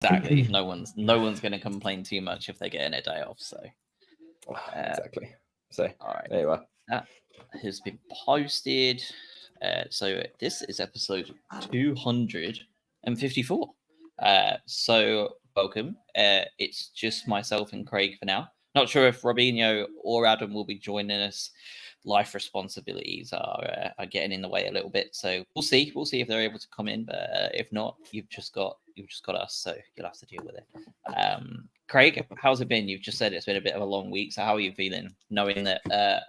Exactly. No one's going to complain too much if they're getting a day off. So exactly. So all right, there you are. that has been posted. So this is episode 254. So welcome. It's just myself and Craig for now. Not sure if Robinho or Adam will be joining us. Life responsibilities are getting in the way a little bit, so we'll see. We'll see if they're able to come in, but if not, you've just got us, so you'll have to deal with it. Craig, how's it been? You've just said it's been a bit of a long week, so how are you feeling, knowing that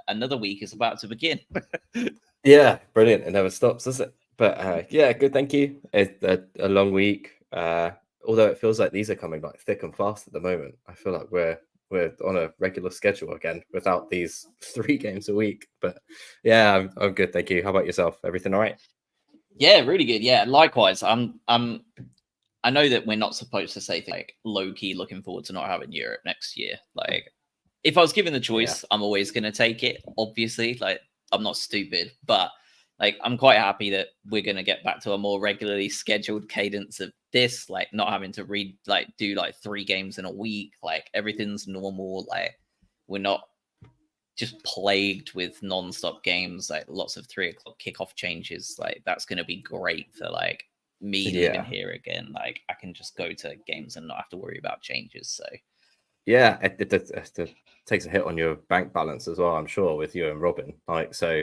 another week is about to begin? Yeah, brilliant. It never stops, does it? But yeah, good. Thank you. It's a long week. Although it feels like these are coming like thick and fast at the moment. I feel like we're on a regular schedule again without these 3 games a week. But yeah, I'm good. Thank you. How about yourself? Everything all right? Yeah, really good. Yeah, likewise. I know that we're not supposed to say like low key looking forward to not having Europe next year. Like, if I was given the choice, I'm always going to take it. Obviously, like I'm not stupid, but like I'm quite happy that we're going to get back to a more regularly scheduled cadence of this, like not having to do 3 games in a week. Like everything's normal. Like we're not just plagued with non-stop games, like lots of 3 o'clock kickoff changes. Like that's going to be great for like me living here again. Like I can just go to games and not have to worry about changes. So yeah, it takes a hit on your bank balance as well, I'm sure, with you and Robin. Like, so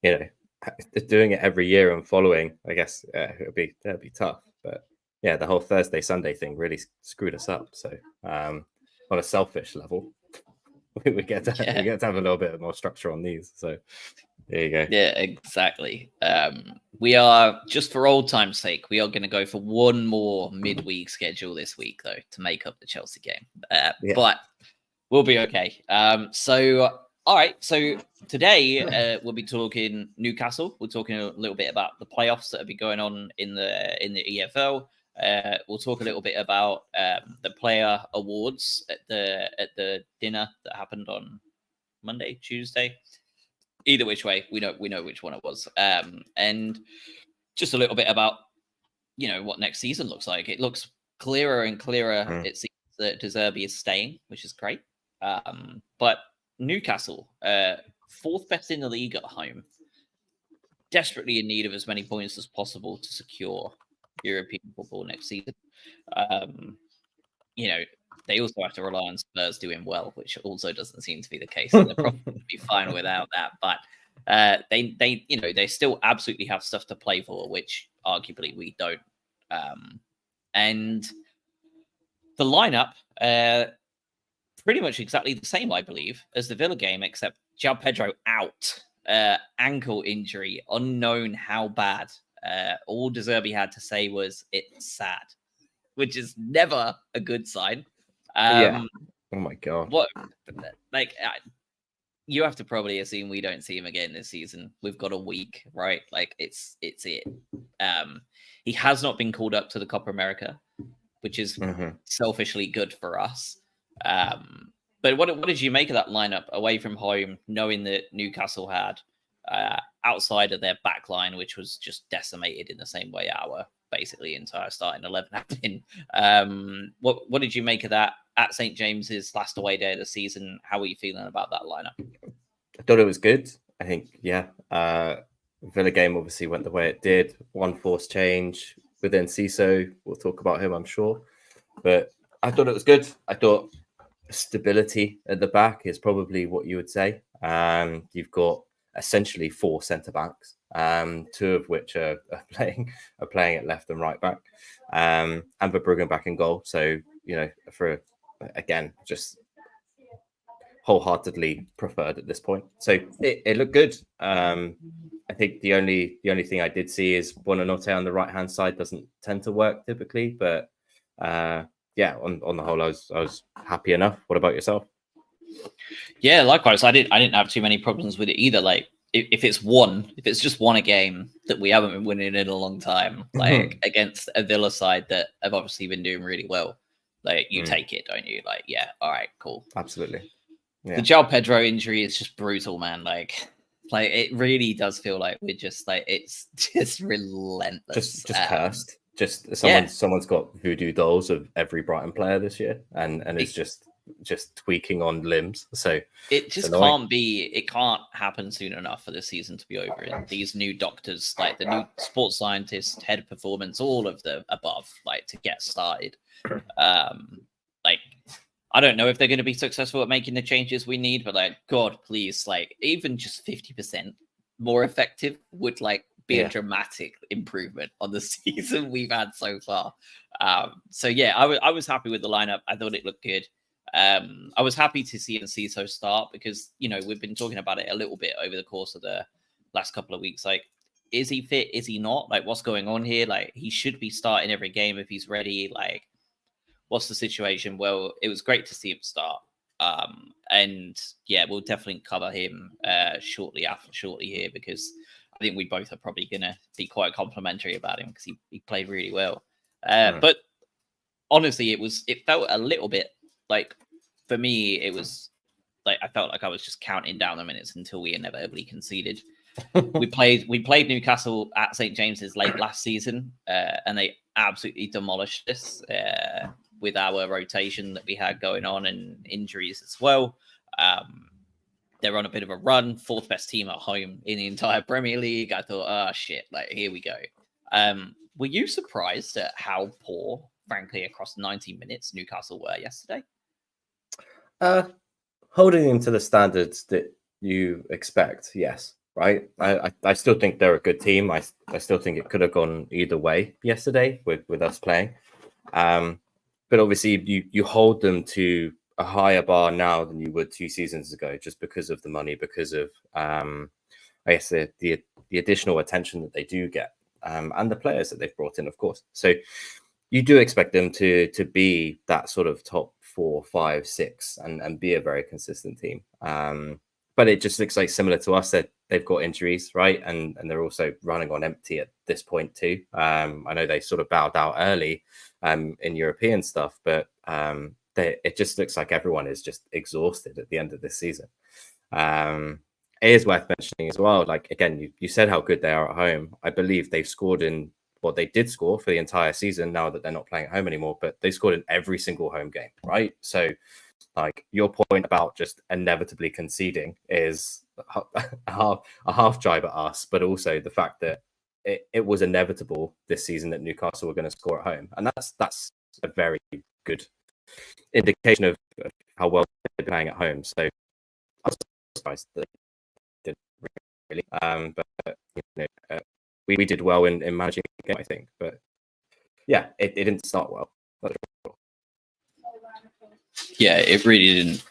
doing it every year and following, I guess that'd be tough. But yeah, the whole Thursday Sunday thing really screwed us up. So on a selfish level, we get to have a little bit more structure on these. So there you go. Yeah, exactly. We are, just for old time's sake, we are going to go for one more midweek schedule this week, though, to make up the Chelsea game. But we'll be okay. So, all right. So today we'll be talking Newcastle. We're talking a little bit about the playoffs that will be going on in the EFL. We'll talk a little bit about the player awards at the dinner that happened on Monday, Tuesday. Either which way, we know which one it was, and just a little bit about what next season looks like. It looks clearer and clearer. It seems that De Zerbi is staying, which is great. But Newcastle, 4th best in the league at home, desperately in need of as many points as possible to secure European football next season. They also have to rely on Spurs doing well, which also doesn't seem to be the case. So they're probably going to be fine without that. But they still absolutely have stuff to play for, which arguably we don't. And the lineup, pretty much exactly the same, I believe, as the Villa game, except João Pedro out, ankle injury, unknown how bad. All De Zerbi had to say was it's sad, which is never a good sign. Oh my god! What? You have to probably assume we don't see him again this season. We've got a week, right? Like it's it. He has not been called up to the Copa America, which is selfishly good for us. But what did you make of that lineup away from home, knowing that Newcastle had outside of their back line, which was just decimated in the same way our basically entire starting 11 have been? What did you make of that at St. James's last away day of the season? How are you feeling about that lineup? I thought it was good. I think, Villa game obviously went the way it did. One forced change within Ciso. We'll talk about him, I'm sure. But I thought it was good. I thought stability at the back is probably what you would say. You've got essentially 4 centre backs, 2 of which are playing at left and right back, and Verbruggen back in goal. So for again, just wholeheartedly preferred at this point. So it looked good. I think the only thing I did see is Buonanotte on the right hand side doesn't tend to work typically, but on the whole, I was happy enough. What about yourself? Yeah, likewise. I didn't have too many problems with it either. Like if it's just one a game that we haven't been winning in a long time, like against a Villa side that have obviously been doing really well, like you take it, don't you? Like, yeah, all right, cool. Absolutely. Yeah. The João Pedro injury is just brutal, man. Like it really does feel like we're just like it's just relentless. Just cursed. Just someone's got voodoo dolls of every Brighton player this year, and it's just tweaking on limbs. So it just can't be. It can't happen soon enough for the season to be over. And these new doctors, like the new sports scientist, head of performance, all of the above, like to get started. Like I don't know if they're going to be successful at making the changes we need, but like God, please, like even just 50% more effective would like be a dramatic improvement on the season we've had so far. So yeah, I was happy with the lineup. I thought it looked good. I was happy to see Enciso start because, you know, we've been talking about it a little bit over the course of the last couple of weeks. Like, is he fit? Is he not? Like, what's going on here? Like, he should be starting every game if he's ready. Like, what's the situation? Well, it was great to see him start. And yeah, we'll definitely cover him shortly here because I think we both are probably going to be quite complimentary about him because he played really well. But honestly, it felt a little bit like, for me, it was like I felt like I was just counting down the minutes until we inevitably conceded. we played Newcastle at St. James's late last season, and they absolutely demolished us with our rotation that we had going on and injuries as well. They're on a bit of a run, fourth best team at home in the entire Premier League. I thought, oh shit, like here we go. Were you surprised at how poor, frankly, across 90 minutes Newcastle were yesterday? Holding them to the standards that you expect, yes, right? I still think they're a good team. I still think it could have gone either way yesterday with us playing. But obviously you hold them to a higher bar now than you would 2 seasons ago, just because of the money, because of I guess the additional attention that they do get, and the players that they've brought in, of course. So you do expect them to be that sort of top 4, 5, 6 and be a very consistent team. But it just looks like similar to us that they've got injuries, right? And they're also running on empty at this point too. I know they sort of bowed out early in European stuff, but it just looks like everyone is just exhausted at the end of this season. It is worth mentioning as well, like, again, you said how good they are at home. I believe they've scored in what they did score for the entire season now that they're not playing at home anymore, but they scored in every single home game, right? So like your point about just inevitably conceding is a half jibe at us, but also the fact that it was inevitable this season that Newcastle were going to score at home. And that's a very good indication of how well they're playing at home. So I was surprised that they didn't really. But you know, we did well in managing the game, I think. But yeah, it didn't start well. Yeah, it really didn't.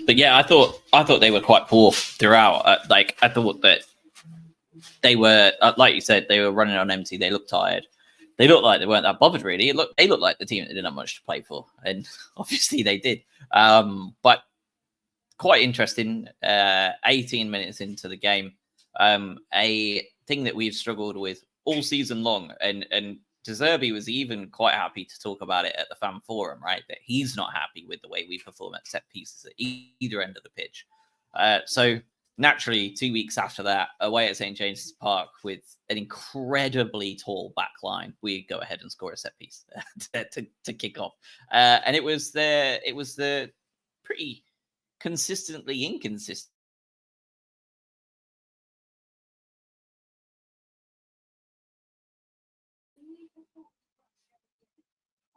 But yeah, I thought they were quite poor throughout. Like I thought that they were, like you said, they were running on empty. They looked tired. They looked like they weren't that bothered, really. They looked like the team that didn't have much to play for, and obviously they did. But quite interesting. 18 minutes into the game, a thing that we've struggled with all season long, and De Zerbi was even quite happy to talk about it at the fan forum, right? That he's not happy with the way we perform at set pieces at either end of the pitch. So naturally, 2 weeks after that, away at St. James's Park with an incredibly tall back line, we go ahead and score a set piece to kick off. And it was the pretty consistently inconsistent.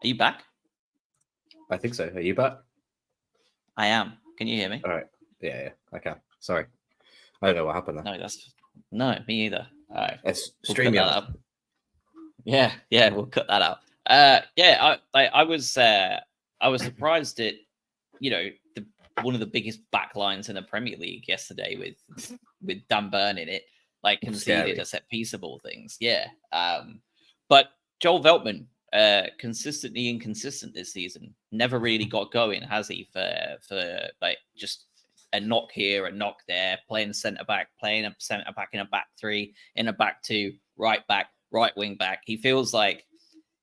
Are you back? I think so. Are you back? I am. Can you hear me? All right. Yeah, I can. Sorry. I don't know what happened there. No, me either. All right. It's StreamYard. Yeah, we'll cut that out. I was surprised at, you know, one of the biggest backlines in the Premier League yesterday with Dan Burn in it, like conceded a set piece of all things. Yeah. But Joel Veltman, consistently inconsistent this season. Never really got going, has he? For like just a knock here, a knock there, playing centre back, playing a centre back in a back three, in a back two, right back, right wing back. He feels like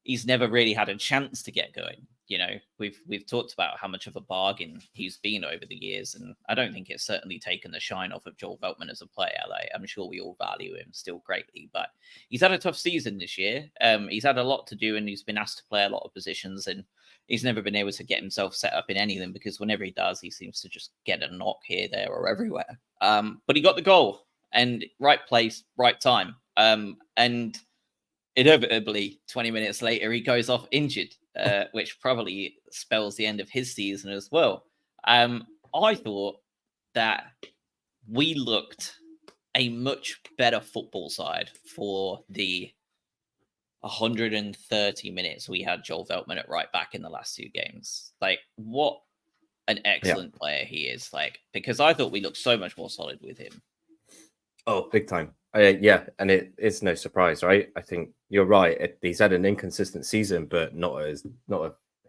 he's never really had a chance to get going. you know, we've talked about how much of a bargain he's been over the years, and I don't think it's certainly taken the shine off of Joel Veltman as a player. Like, I'm sure we all value him still greatly, but he's had a tough season this year. He's had a lot to do, and he's been asked to play a lot of positions, and he's never been able to get himself set up in anything, because whenever he does, he seems to just get a knock here, there, or everywhere. But he got the goal, and right place, right time. And inevitably, 20 minutes later, he goes off injured, which probably spells the end of his season as well. I thought that we looked a much better football side for the 130 minutes we had Joel Veltman at right back in the last two games. Like, what an excellent player he is. Like, because I thought we looked so much more solid with him. Oh, big time. Yeah, and it's no surprise, right? I think you're right. He's had an inconsistent season, but not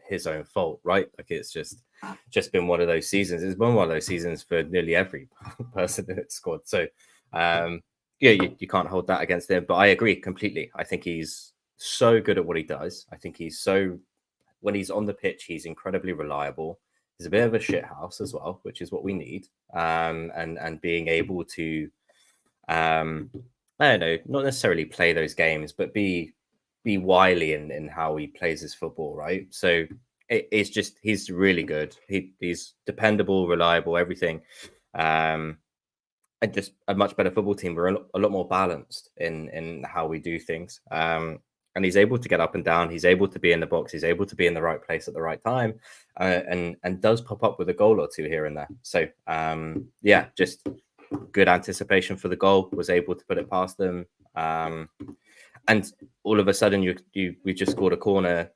his own fault, right? Like, it's just been one of those seasons. It's been one of those seasons for nearly every person in its squad. So, yeah, you can't hold that against him. But I agree completely. I think he's so good at what he does. I think when he's on the pitch, he's incredibly reliable. He's a bit of a shit house as well, which is what we need. And being able to, I don't know, not necessarily play those games, but be wily in how he plays his football, right? So it's just, he's really good. He's dependable, reliable, everything. And just a much better football team. We're a lot more balanced in how we do things. And he's able to get up and down. He's able to be in the box. He's able to be in the right place at the right time, and does pop up with a goal or two here and there. So yeah, just good anticipation for the goal. Was able to put it past them, and all of a sudden we just scored a corner,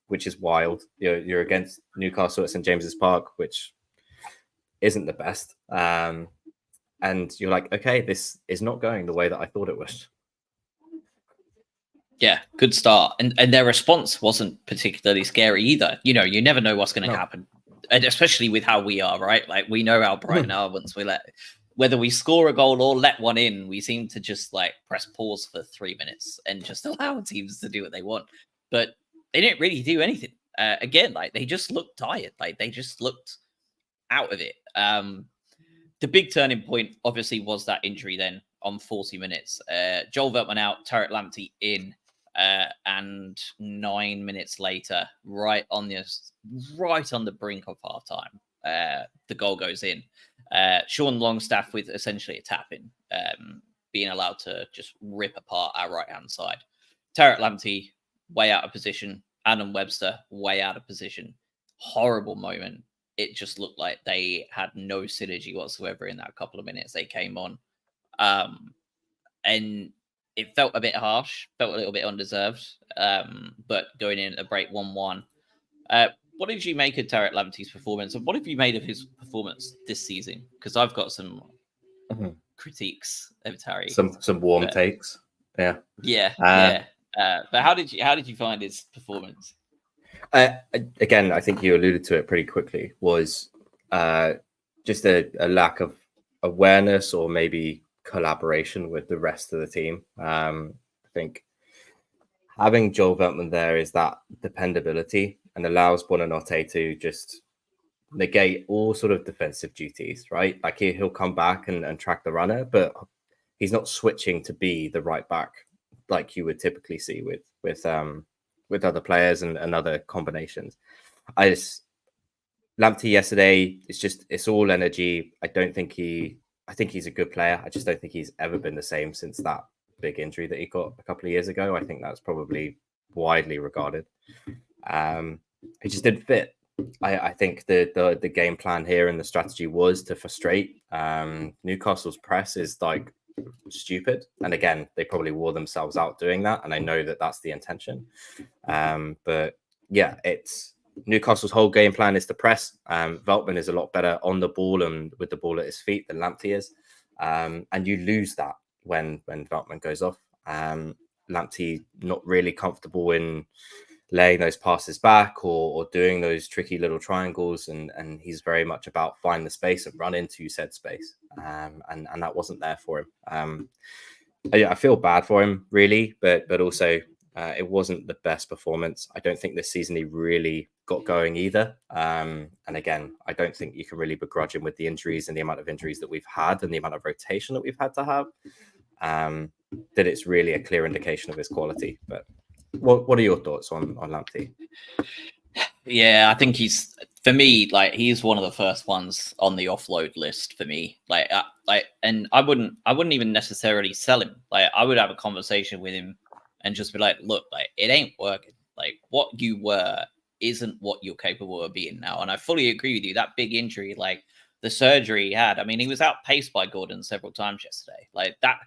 which is wild. You're against Newcastle at St James's Park, which isn't the best, and you're like, okay, this is not going the way that I thought it was. Yeah, good start. And their response wasn't particularly scary either. You know, you never know what's going to happen. And especially with how we are, right? Like, we know how Brighton are once whether we score a goal or let one in, we seem to just like press pause for 3 minutes and just allow teams to do what they want. But they didn't really do anything. Again, like, they just looked tired. Like, they just looked out of it. The big turning point obviously was that injury then on 40 minutes. Joel Veltman out, Tariq Lamptey in. And 9 minutes later, right on the brink of half time, the goal goes in. Sean Longstaff with essentially a tap in, being allowed to just rip apart our right hand side. Tariq Lamptey way out of position. Adam Webster way out of position. Horrible moment. It just looked like they had no synergy whatsoever in that couple of minutes they came on, and it felt a bit harsh, felt a little bit undeserved, but going in at the break 1-1. What did you make of Tariq Lamptey's performance, and what have you made of his performance this season? Because I've got some critiques of Tariq. Some warm takes. Yeah. But how did you find his performance? Again, I think you alluded to it pretty quickly. Was just a lack of awareness, or maybe collaboration with the rest of the team. I think having Joel Veltman there is that dependability and allows Buonanotte to just negate all sort of defensive duties, right? Like, he'll come back and track the runner, but he's not switching to be the right back like you would typically see with other players and other combinations. Lamptey yesterday, it's all energy. I think he's a good player. I just don't think he's ever been the same since that big injury that he got a couple of years ago. I think that's probably widely regarded. He just didn't fit. I think the game plan here and the strategy was to frustrate. Newcastle's press is like stupid, and again, they probably wore themselves out doing that, and I know that that's the intention. But yeah, it's Newcastle's whole game plan is to press. Veltman is a lot better on the ball and with the ball at his feet than Lamptey is. And you lose that when Veltman goes off. Lamptey not really comfortable in laying those passes back or doing those tricky little triangles. And he's very much about find the space and run into said space. And that wasn't there for him. I feel bad for him, really, but also It wasn't the best performance. I don't think this season he really got going either. And again, I don't think you can really begrudge him with the injuries and the amount of injuries that we've had and the amount of rotation that we've had to have. That it's really a clear indication of his quality. But what are your thoughts on Lamptey? Yeah, I think he's, for me, like he's one of the first ones on the offload list for me. And I wouldn't even necessarily sell him. Like I would have a conversation with him and just be like, look, like it ain't working. Like what you were isn't what you're capable of being now. And I fully agree with you. That big injury, like the surgery he had, I mean, he was outpaced by Gordon several times yesterday. Like that,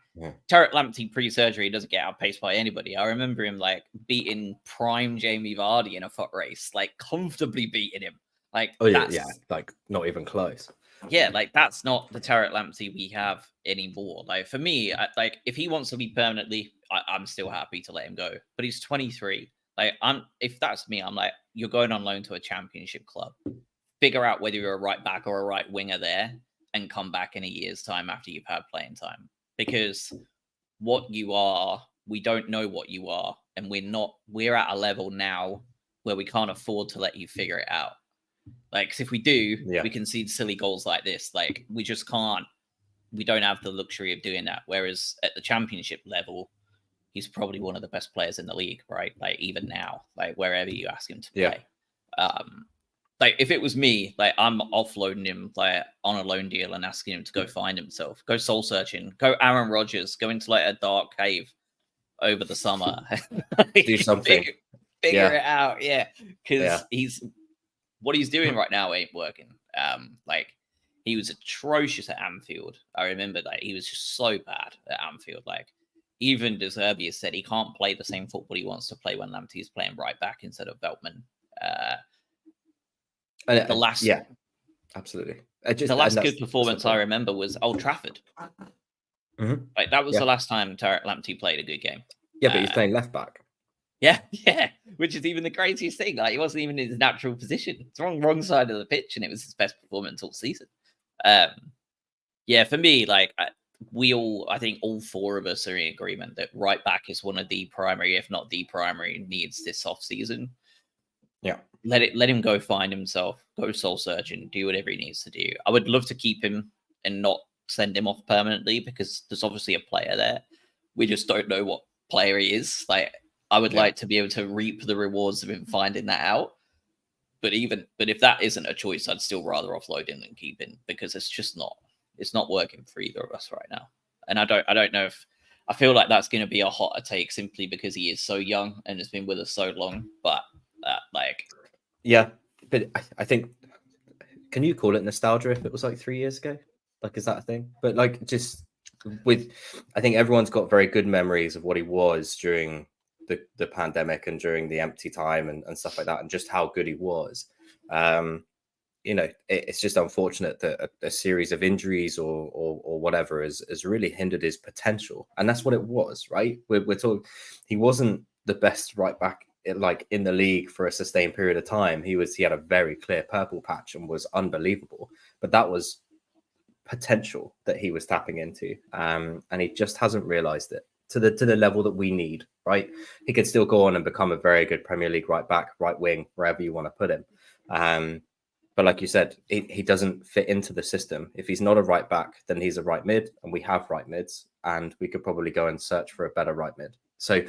Tariq Lamptey pre-surgery doesn't get outpaced by anybody. I remember him like beating prime Jamie Vardy in a foot race, like comfortably beating him. Like, like not even close. Yeah, like that's not the Tariq Lamptey we have anymore. Like for me, like if he wants to be permanently, I'm still happy to let him go. But he's 23. Like if that's me, I'm like, you're going on loan to a championship club. Figure out whether you're a right back or a right winger there, and come back in a year's time after you've had playing time. Because what you are, we don't know what you are, and we're at a level now where we can't afford to let you figure it out. Like, 'cause if we do, we concede silly goals like this. Like, we just can't. We don't have the luxury of doing that. Whereas at the championship level, he's probably one of the best players in the league, right? Like, even now, like wherever you ask him to play. Like, if it was me, like I'm offloading him like on a loan deal and asking him to go find himself, go soul searching, go Aaron Rodgers, go into like a dark cave over the summer, do something, figure it out, because what he's doing right now ain't working. Like he was atrocious at Anfield. I remember that he was just so bad at Anfield. Like even De Zerbi has said he can't play the same football he wants to play when Lamptey's playing right back instead of Veltman. Absolutely. The last good performance I remember was Old Trafford. Like that was the last time Tariq Lamptey played a good game. Yeah, but he's playing left back. Yeah, which is even the craziest thing. Like he wasn't even in his natural position. It's wrong side of the pitch, and it was his best performance all season. For me, like I think all four of us are in agreement that right back is one of the primary, if not the primary, needs this off season. Yeah. Let him go find himself, go soul searching, do whatever he needs to do. I would love to keep him and not send him off permanently because there's obviously a player there. We just don't know what player he is. Like I would like to be able to reap the rewards of him finding that out. But if that isn't a choice, I'd still rather offload him than keep him because it's not working for either of us right now. And I don't know if I feel like that's going to be a hotter take simply because he is so young and has been with us so long. But but I think, can you call it nostalgia if it was like 3 years ago? Like, is that a thing? But like, just I think everyone's got very good memories of what he was during the pandemic and during the empty time and stuff like that, and just how good he was. It's just unfortunate that a series of injuries or whatever has really hindered his potential, and that's what it was, right? We're talking, he wasn't the best right back in the league for a sustained period of time. He had a very clear purple patch and was unbelievable, but that was potential that he was tapping into, and he just hasn't realized it to the level that we need, right? He could still go on and become a very good Premier League right back, right wing, wherever you want to put him. But like you said, he doesn't fit into the system. If he's not a right back, then he's a right mid, and we have right mids, and we could probably go and search for a better right mid. So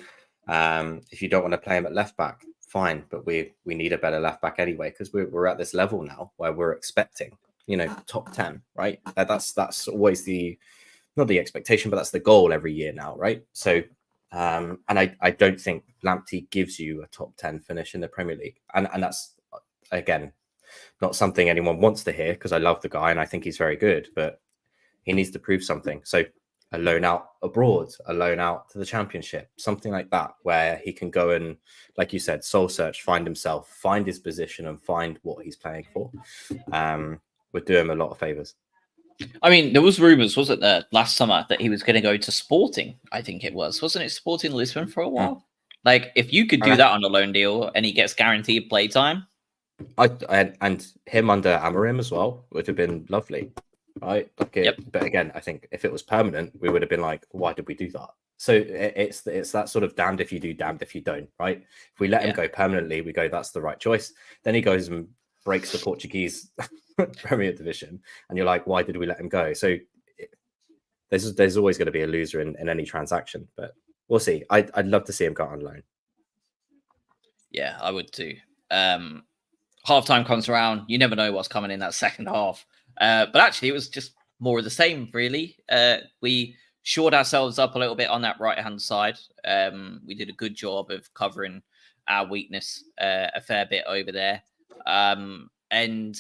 if you don't want to play him at left back, fine, but we need a better left back anyway, because we're at this level now where we're expecting, top 10, right? That's always not the expectation, but that's the goal every year now, right? So and I don't think Lamptey gives you a top 10 finish in the Premier League, and that's again not something anyone wants to hear, because I love the guy and I think he's very good, but he needs to prove something. So a loan out abroad, a loan out to the Championship, something like that, where he can go and, like you said, soul search, find himself, find his position, and find what he's playing for. Would do him a lot of favors. I mean, there was rumors, wasn't there, last summer that he was going to go to Sporting? I think it wasn't it Sporting Lisbon for a while? Like, if you could do that on a loan deal and he gets guaranteed play time, and him under Amorim as well would have been lovely. right? But again, I think if it was permanent, we would have been like, why did we do that? So it's that sort of damned if you do, damned if you don't, right? If we let him go permanently, we go, that's the right choice. Then he goes and breaks the Portuguese Premier Division, and you're like, why did we let him go? So there's always going to be a loser in any transaction, but we'll see. I'd love to see him go on loan. Yeah, I would too. Halftime comes around, you never know what's coming in that second half. But actually, it was just more of the same, really. We shored ourselves up a little bit on that right-hand side. We did a good job of covering our weakness a fair bit over there. And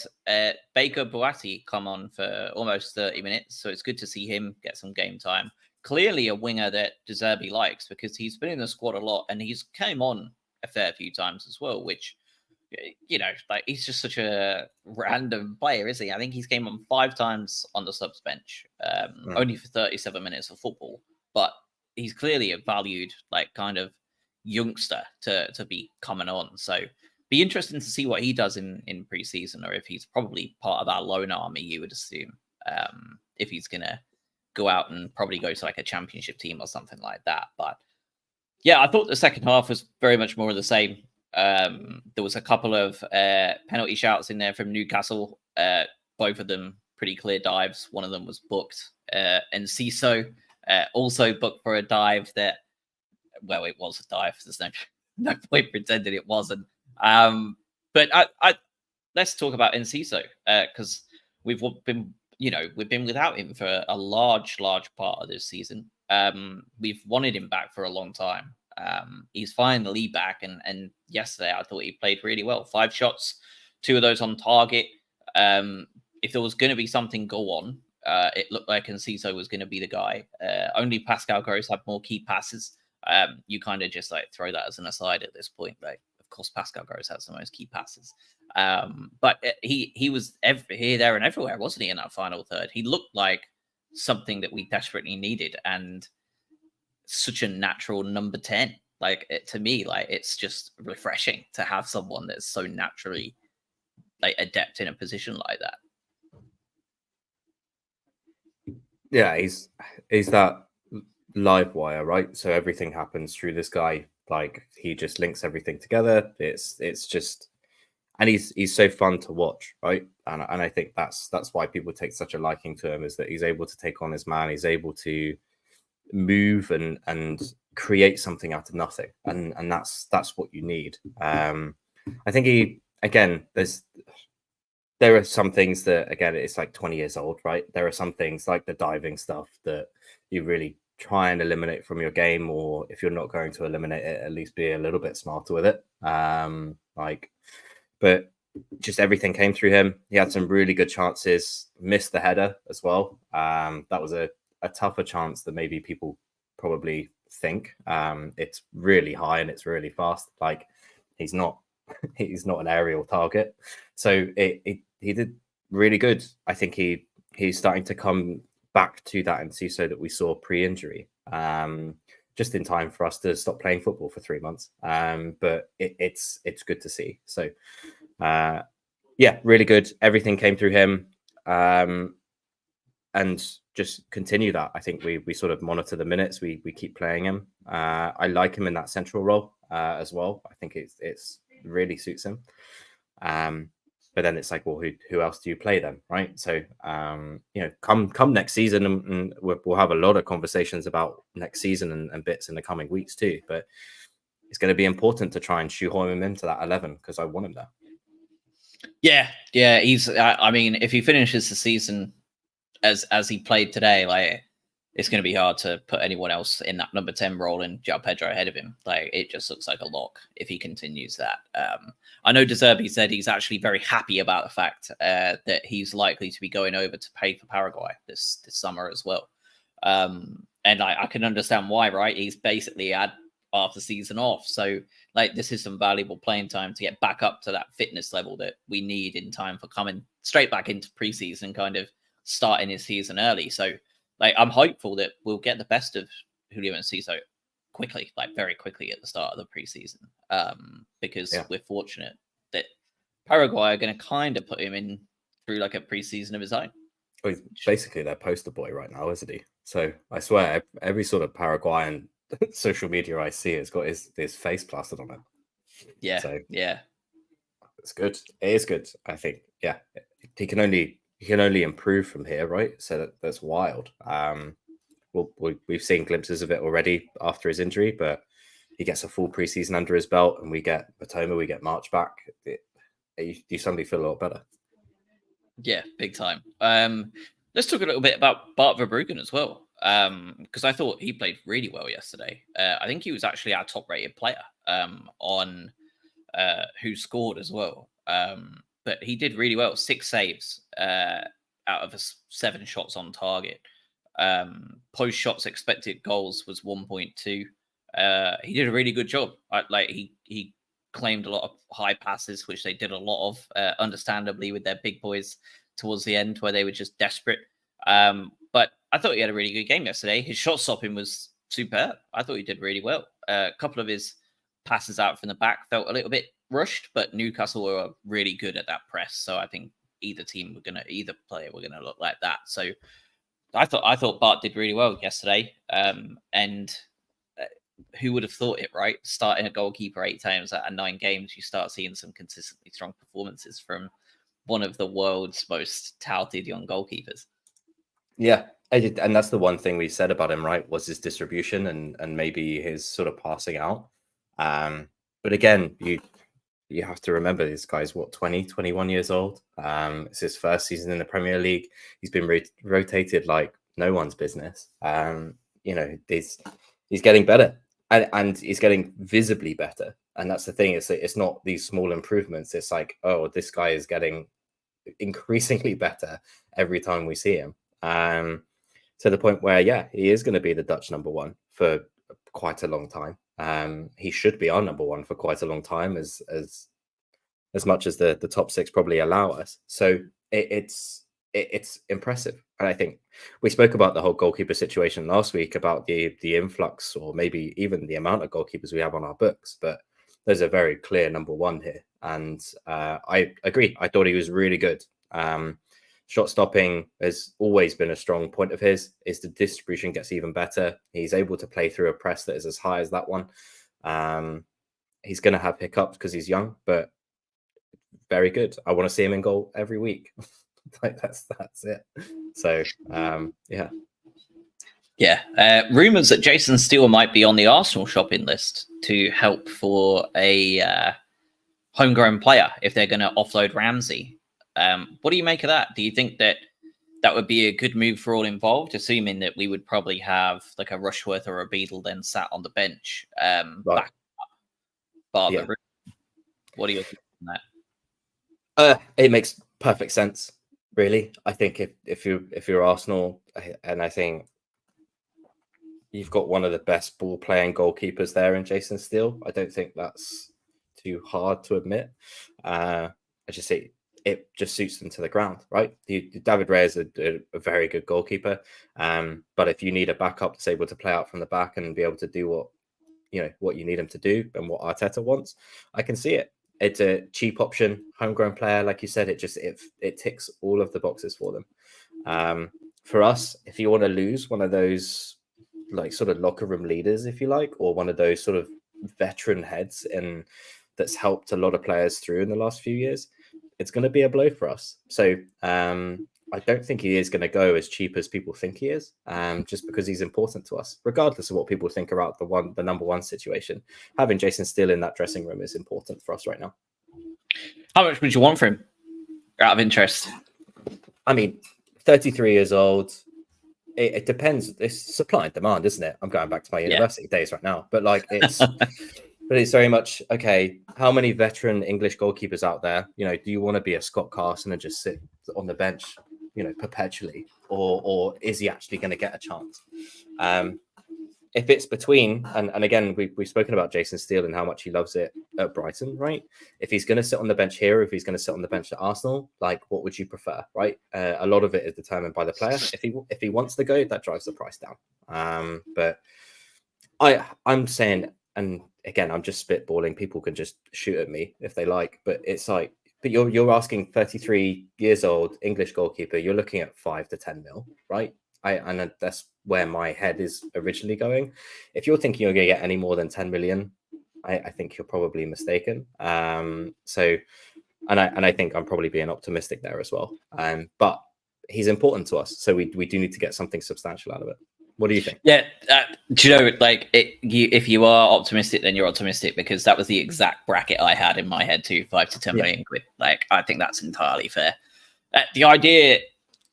Baker Boati come on for almost 30 minutes, so it's good to see him get some game time. Clearly a winger that De Zerbi likes, because he's been in the squad a lot, and he's came on a fair few times as well, which, you know, like, he's just such a random player, isn't he? I think he's came on 5 times on the subs bench, only for 37 minutes of football, but he's clearly a valued, like, kind of youngster to be coming on. So be interesting to see what he does in preseason, or if he's probably part of our loan army, you would assume, if he's gonna go out and probably go to like a championship team or something like that. But yeah, I thought the second half was very much more of the same. There was a couple of penalty shouts in there from Newcastle. Both of them pretty clear dives. One of them was booked. And Ciso also booked for a dive that, well, it was a dive. There's no point pretending it wasn't. But let's talk about Enciso, because we've been without him for a large part of this season. We've wanted him back for a long time. He's finally back, and yesterday I thought he played really well. 5 shots, 2 of those on target. If there was going to be something go on, it looked like Enciso was going to be the guy. Only Pascal Gross had more key passes. You kind of just like throw that as an aside at this point. Like, of course, Pascal Gross has the most key passes. But he was here, there, and everywhere, wasn't he, in that final third? He looked like something that we desperately needed, and such a natural number 10. Like, to me, like, it's just refreshing to have someone that's so naturally like adept in a position like that. Yeah, he's that live wire, right? So everything happens through this guy. Like, he just links everything together. It's just, and he's so fun to watch, right? And I think that's why people take such a liking to him, is that he's able to take on his man. He's able to move and create something out of nothing, and that's what you need. I think there are some things that, again, it's like 20 years old, right? There are some things like the diving stuff that you really try and eliminate from your game, or if you're not going to eliminate it, at least be a little bit smarter with it. But just everything came through him. He had some really good chances, missed the header as well. That was a tougher chance than maybe people probably think. It's really high and it's really fast. Like, he's not an aerial target. So he did really good. I think he's starting to come back to that Enciso that we saw pre-injury, just in time for us to stop playing football for 3 months. But it's good to see. So yeah, really good. Everything came through him, and just continue that. I think we sort of monitor the minutes. We keep playing him. I like him in that central role as well. I think it's really suits him. But then it's like, well, who else do you play then, right? So come next season, and we'll have a lot of conversations about next season and bits in the coming weeks too. But it's going to be important to try and shoehorn him into that 11, because I want him there. Yeah, he's. I mean, if he finishes the season as he played today, like, it's going to be hard to put anyone else in that number 10 role and João Pedro ahead of him. Like, it just looks like a lock if he continues that. I know De Zerbi said he's actually very happy about the fact that he's likely to be going over to play for Paraguay this summer as well. And I can understand why, right? He's basically had half the season off. So, like, this is some valuable playing time to get back up to that fitness level that we need in time for coming straight back into preseason, kind of starting his season early. So, like, I'm hopeful that we'll get the best of Julio Enciso quickly, like very quickly at the start of the preseason, because we're fortunate that Paraguay are going to kind of put him in through like a preseason of his own. Well, he's basically their poster boy right now, isn't he? So I swear, every sort of Paraguayan social media I see has got his face plastered on it. Yeah, so yeah, it's good. It is good. I think. Yeah, he can only improve from here, right? So that's wild. We've seen glimpses of it already after his injury, but he gets a full preseason under his belt, and we get Matoma, we get March back. You suddenly feel a lot better. Yeah, big time. Let's talk a little bit about Bart Verbruggen as well, because I thought he played really well yesterday. I think he was actually our top-rated player on who scored as well. But he did really well. 6 saves out of 7 shots on target. Post shots expected goals was 1.2. He did a really good job. He claimed a lot of high passes, which they did a lot of, understandably, with their big boys towards the end, where they were just desperate. But I thought he had a really good game yesterday. His shot stopping was superb. I thought he did really well. A couple of his passes out from the back felt a little bit rushed, but Newcastle were really good at that press. So I think either player were gonna look like that. So I thought Bart did really well yesterday. And who would have thought it, right? Starting a goalkeeper 8 times out of 9 games, you start seeing some consistently strong performances from one of the world's most touted young goalkeepers. Yeah, and that's the one thing we said about him, right? Was his distribution and maybe his sort of passing out. But again, you have to remember this guy's 21 years old. It's his first season in the Premier League. He's been rotated like no one's business. He's getting better, and he's getting visibly better. And that's the thing. It's not these small improvements. It's like, oh, this guy is getting increasingly better every time we see him. To the point where, yeah, he is going to be the Dutch number 1 for quite a long time. He should be our number 1 for quite a long time, as much as the top 6 probably allow us. So it's impressive. And I think we spoke about the whole goalkeeper situation last week, about the influx, or maybe even the amount of goalkeepers we have on our books. But there's a very clear number 1 here, and I agree. I thought he was really good. Shot stopping has always been a strong point of his. Is the distribution gets even better. He's able to play through a press that is as high as that one. He's going to have hiccups because he's young, but very good. I want to see him in goal every week. Like that's it. So yeah. Rumors that Jason Steele might be on the Arsenal shopping list to help for a homegrown player if they're going to offload Ramsey. What do you make of that? Do you think that would be a good move for all involved, assuming that we would probably have like a Rushworth or a Beadle then sat on the bench? Right. What are your thoughts on that? It makes perfect sense, really. I think if you're Arsenal, and I think you've got one of the best ball playing goalkeepers there in Jason Steele. I don't think that's too hard to admit. I just say it just suits them to the ground, right? David Raya is a very good goalkeeper, but if you need a backup that's able to play out from the back and be able to do what you need him to do and what Arteta wants, I can see it. It's a cheap option, homegrown player, like you said. It ticks all of the boxes for them. For us, if you want to lose one of those like sort of locker room leaders, if you like, or one of those sort of veteran heads and that's helped a lot of players through in the last few years, it's going to be a blow for us. So I don't think he is going to go as cheap as people think he is, just because he's important to us, regardless of what people think about the number 1 situation. Having Jason Steele in that dressing room is important for us right now. How much would you want for him, out of interest? I mean, 33 years old. It depends. It's supply and demand, isn't it? I'm going back to my university days right now, but like it's. But it's very much, okay, how many veteran English goalkeepers out there, do you want to be a Scott Carson and just sit on the bench, perpetually? Or is he actually going to get a chance? If it's between, and again, we've spoken about Jason Steele and how much he loves it at Brighton, right? If he's going to sit on the bench here, if he's going to sit on the bench at Arsenal, like, what would you prefer, right? A lot of it is determined by the player. If he wants to go, that drives the price down. But I'm saying, and again, I'm just spitballing. People can just shoot at me if they like, but it's like But you're asking 33 years old English goalkeeper. You're looking at 5 to 10 mil, right? And that's where my head is originally going. If you're thinking you're going to get any more than 10 million, I think you're probably mistaken. So, and I think I'm probably being optimistic there as well. But he's important to us, so we do need to get something substantial out of it. What do you think? Yeah, do you know, like, if you are optimistic, then you're optimistic, because that was the exact bracket I had in my head too, 5 to 10 million quid. Like, I think that's entirely fair. The idea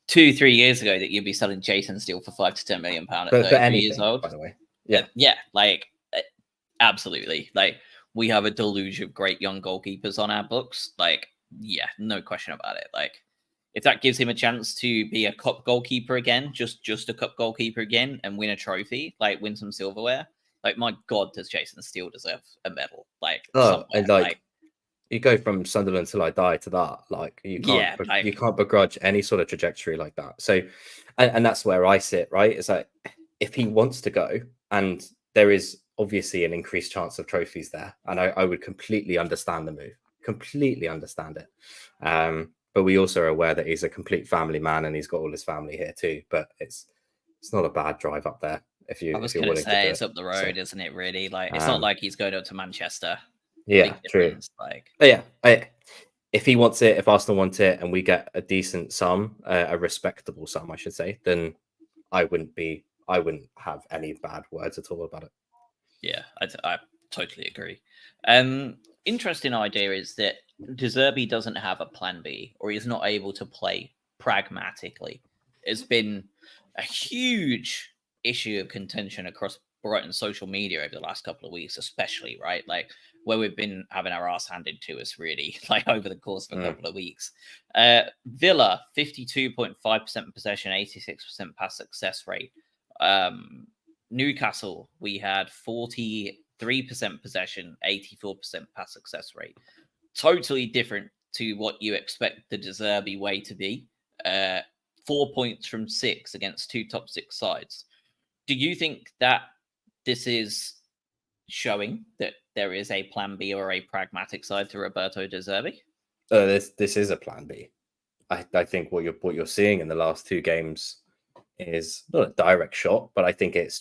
2-3 years ago that you'd be selling Jason Steele for 5 to 10 million pound at 33 years old, by the way, yeah, like, absolutely. Like, we have a deluge of great young goalkeepers on our books. Like, yeah, no question about it. Like, if that gives him a chance to be a cup goalkeeper again, just a cup goalkeeper again, and win a trophy, like win some silverware, like, my God, does Jason Steele deserve a medal? Like, and like you go from Sunderland till I die to that. Like, you can't begrudge any sort of trajectory like that. So, and that's where I sit, right? It's like, if he wants to go, and there is obviously an increased chance of trophies there, and I would completely understand the move, completely understand it. But we also are aware that he's a complete family man, and he's got all his family here too. But it's not a bad drive up there. I was going to say, it's up the road, isn't it? Really, like, it's not like he's going up to Manchester. Yeah, true. Like, if he wants it, if Arsenal want it, and we get a decent sum, a respectable sum, I should say, then I wouldn't have any bad words at all about it. Yeah, I totally agree. Interesting idea is that De Zerbi doesn't have a plan B, or he's not able to play pragmatically. It's been a huge issue of contention across Brighton social media over the last couple of weeks, especially, right? Like, where we've been having our ass handed to us, really, like, over the course of a couple of weeks. Villa, 52.5% possession, 86% pass success rate. Newcastle, we had 43% possession, 84% pass success rate. Totally different to what you expect the De Zerbi way to be. 4 points from 6 against 2 top 6 sides. Do you think that this is showing that there is a plan B or a pragmatic side to Roberto De Zerbi? This is a plan B. I think what you're seeing in the last 2 games is not a direct shot, but I think it's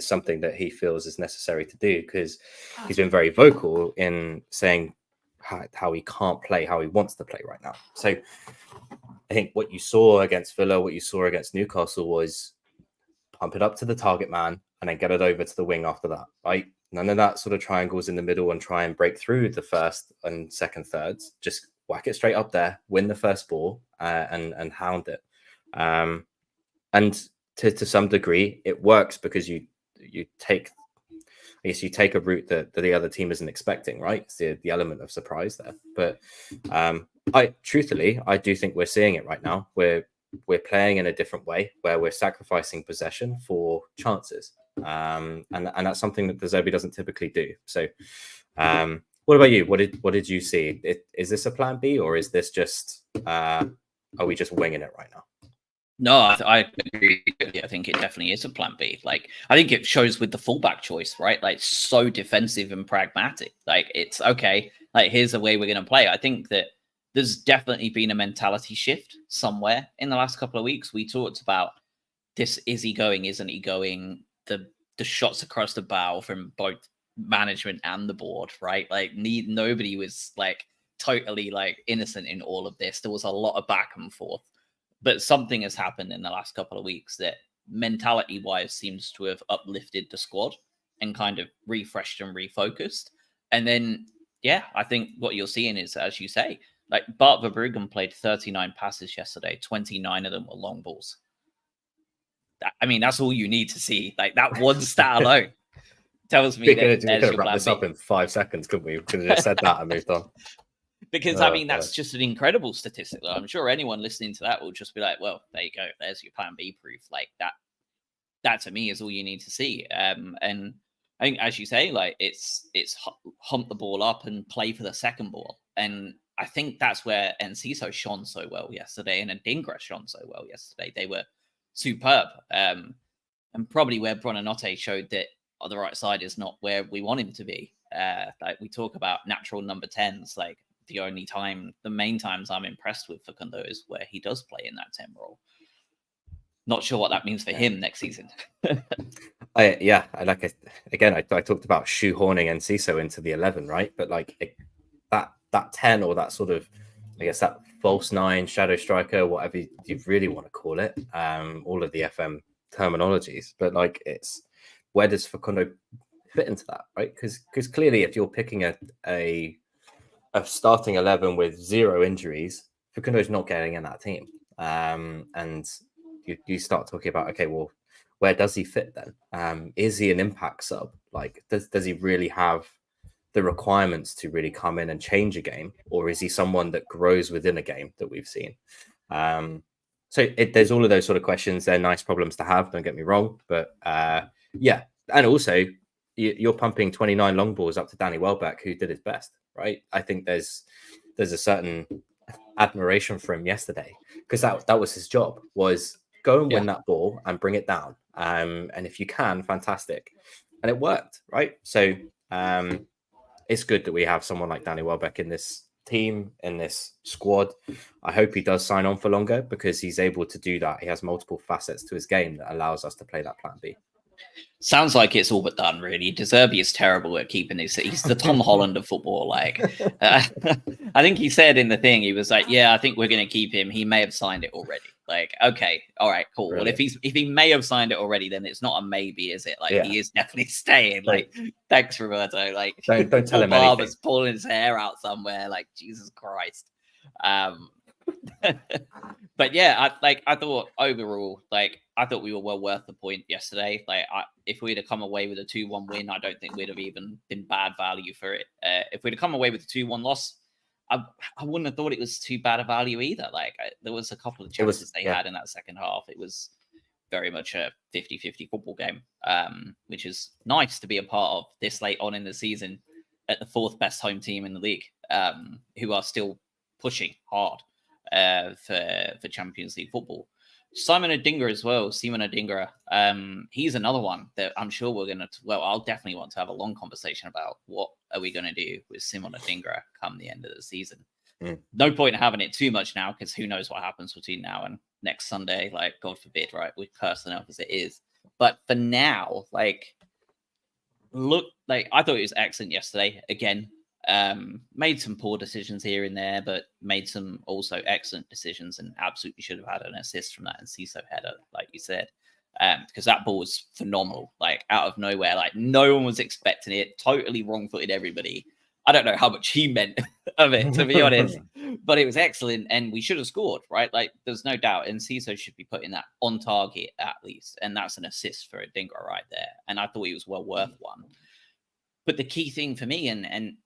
something that he feels is necessary to do, because he's been very vocal in saying how he can't play how he wants to play right now. So I think what you saw against Villa, what you saw against Newcastle, was pump it up to the target man and then get it over to the wing after that, right? None of that sort of triangles in the middle and try and break through the first and second thirds. Just whack it straight up there, win the first ball, and hound it. And to some degree, it works, because you take a route that the other team isn't expecting, right? It's the element of surprise there. But I do think we're seeing it right now. We're playing in a different way, where we're sacrificing possession for chances, and that's something that De Zerbi doesn't typically do. So, what about you? What did you see? Is this a plan B, or is this just are we just winging it right now? No, I agree. I think it definitely is a plan B. Like, I think it shows with the fullback choice, right? Like, so defensive and pragmatic. Like, it's okay. Like, here's the way we're going to play. I think that there's definitely been a mentality shift somewhere in the last couple of weeks. We talked about this: is he going? Isn't he going? The shots across the bow from both management and the board, right? Like, nobody was like totally like innocent in all of this. There was a lot of back and forth. But something has happened in the last couple of weeks that mentality-wise seems to have uplifted the squad and kind of refreshed and refocused. And then, yeah, I think what you're seeing is, as you say, like, Bart Verbruggen played 39 passes yesterday. 29 of them were long balls. I mean, that's all you need to see. Like, that one stat alone tells me that we could have wrapped this up in 5 seconds, couldn't we? We could have just said that and moved on. Because, I mean, that's just an incredible statistic. I'm sure anyone listening to that will just be like, well, there you go. There's your plan B proof. Like, that to me is all you need to see. And I think, as you say, like, it's hump the ball up and play for the second ball. And I think that's where Enciso shone so well yesterday, and Adingra shone so well yesterday. They were superb. And probably where Buonanotte showed that on the right side is not where we want him to be. Like, we talk about natural number 10s, like, the main times I'm impressed with Facundo is where he does play in that 10 role. Not sure what that means for him next season. I talked about shoehorning Enciso into the 11, right? But like that 10 or that sort of, I guess, that false 9, shadow striker, whatever you really want to call it, all of the FM terminologies. But like, it's where does Facundo fit into that, right? Because clearly, if you're picking a starting 11 with 0 injuries, Facundo's not getting in that team. And you start talking about, okay, well, where does he fit then? Is he an impact sub? Like, does he really have the requirements to really come in and change a game, or is he someone that grows within a game that we've seen? So there's all of those sort of questions. They're nice problems to have, don't get me wrong, but yeah. And also, you're pumping 29 long balls up to Danny Welbeck, who did his best, right? I think there's a certain admiration for him yesterday, because that was his job, was go and win that ball and bring it down. And if you can, fantastic. And it worked, right? So it's good that we have someone like Danny Welbeck in this team, in this squad. I hope he does sign on for longer, because he's able to do that. He has multiple facets to his game that allows us to play that plan B. Sounds like it's all but done, really. De Zerbi is terrible at keeping his. He's the Tom Holland of football. Like, I think he said in the thing, he was like, "Yeah, I think we're going to keep him. He may have signed it already." Like, okay, all right, cool. Brilliant. Well, if he may have signed it already, then it's not a maybe, is it? Like, he is definitely staying. Like, thanks, Roberto. Like, don't tell him Barber's pulling his hair out somewhere. Like, Jesus Christ. But yeah, I thought overall, I thought we were well worth the point yesterday. Like, if we'd have come away with a 2-1 win, I don't think we'd have even been bad value for it. If we'd have come away with a 2-1 loss, I wouldn't have thought it was too bad a value either. Like, there was a couple of chances they had in that second half. It was very much a 50-50 football game, which is nice to be a part of this late on in the season at the 4th best home team in the league, who are still pushing hard for Champions League football. Simon Adingra as well. Simon Adingra. He's another one that I'm sure we're going to. Well, I'll definitely want to have a long conversation about what are we going to do with Simon Adingra come the end of the season. No point in having it too much now, because who knows what happens between now and next Sunday. Like, God forbid, right? We're cursed enough as it is. But for now, I thought it was excellent yesterday. Again, made some poor decisions here and there, but made some also excellent decisions, and absolutely should have had an assist from that Enciso header, like you said, because that ball was phenomenal, like out of nowhere. Like, no one was expecting it. Totally wrong-footed everybody. I don't know how much he meant of it, to be honest, but it was excellent, and we should have scored, right? Like, there's no doubt. Enciso should be putting that on target at least, and that's an assist for Adingra right there. And I thought he was well worth one. But the key thing for me, and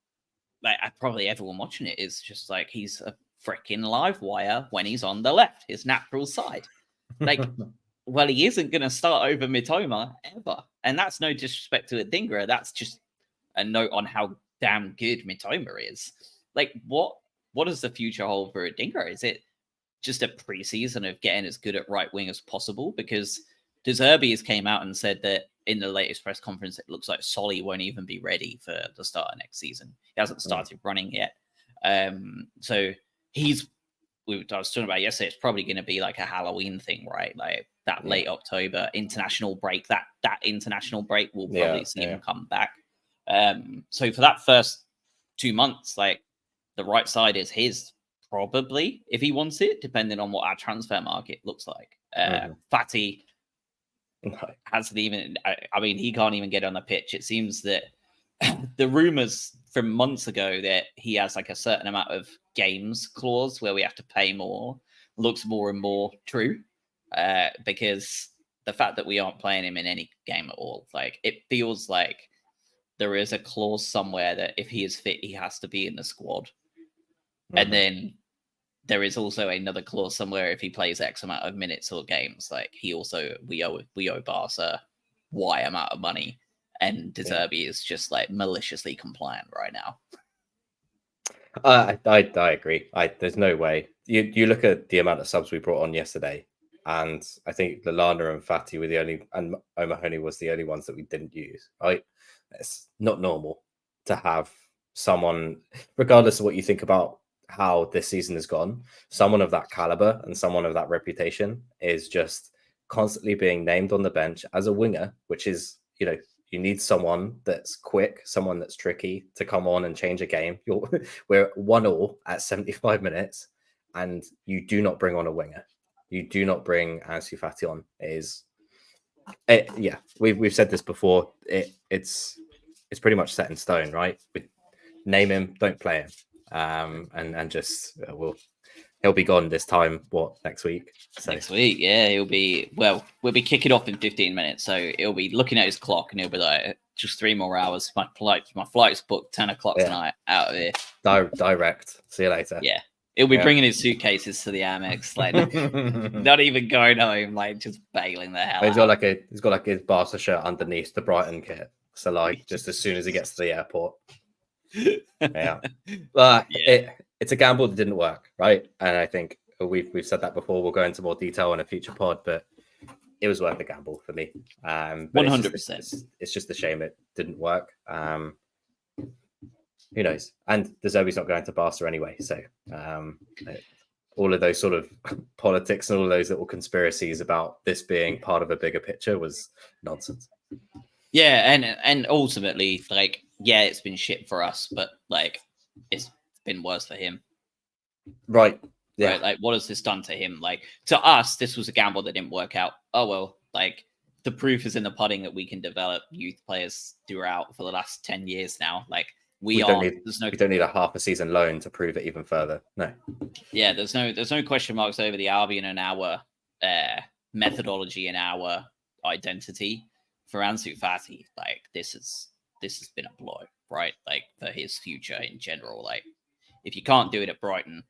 like, probably everyone watching it, is just like, he's a freaking live wire when he's on the left, his natural side. Like, well, he isn't going to start over Mitoma ever. And that's no disrespect to Adingra. That's just a note on how damn good Mitoma is. Like, what does the future hold for Adingra? Is it just a preseason of getting as good at right wing as possible? Because De Zerbi has came out and said that in the latest press conference, it looks like Solly won't even be ready for the start of next season. He hasn't started running yet. So I was talking about yesterday, it's probably going to be like a Halloween thing, right? Like that late October international break, that international break will probably see him come back. So for that first 2 months, like, the right side is his, probably, if he wants it, depending on what our transfer market looks like. Fati hasn't even, I mean, he can't even get on the pitch. It seems that the rumors from months ago that he has like a certain amount of games clause where we have to pay more looks more and more true, because the fact that we aren't playing him in any game at all, like, it feels like there is a clause somewhere that if he is fit, he has to be in the squad. And then there is also another clause somewhere, if he plays X amount of minutes or games, like, we owe Barca Y amount of money, and De Zerbi is just like maliciously compliant right now. I agree. There's no way. You look at the amount of subs we brought on yesterday, and I think Lallana and Fati were the only, and O'Mahony was the only ones that we didn't use. Right? It's not normal to have someone, regardless of what you think about how this season has gone, someone of that caliber and someone of that reputation is just constantly being named on the bench as a winger, which is, you need someone that's quick, someone that's tricky to come on and change a game. We're 1-1 at 75 minutes, and you do not bring on a winger. You do not bring Ansu Fati on. We've said this before. It's pretty much set in stone, right? We name him, don't play him, and just he'll be gone this time. Next week? Next week, yeah, we'll be kicking off in 15 minutes, so he'll be looking at his clock and he'll be like, just 3 more hours. My flight's booked 10 o'clock tonight. Out of here. Direct. See you later. Yeah. He'll be bringing his suitcases to the Amex, like not even going home, like just bailing the hell. He's got like his Barca shirt underneath the Brighton kit, so like just as soon as he gets to the airport. Yeah, but it's a gamble that didn't work, right? And I think we've said that before. We'll go into more detail in a future pod, but it was worth the gamble for me. 100%. It's just a shame it didn't work. Who knows? And De Zerbi's not going to Barca anyway, so all of those sort of politics and all of those little conspiracies about this being part of a bigger picture was nonsense. Yeah, and ultimately, like, it's been shit for us, but like, it's been worse for him. Right. Yeah. Right? Like, what has this done to him? Like, to us, this was a gamble that didn't work out. Oh well, like, the proof is in the pudding that we can develop youth players throughout for the last 10 years now. Like, we don't need a half a season loan to prove it even further. No. Yeah, there's no question marks over the Albion and our methodology and our identity. For Ansu Fati, like, this has been a blow, right? Like, for his future in general. Like, if you can't do it at Brighton,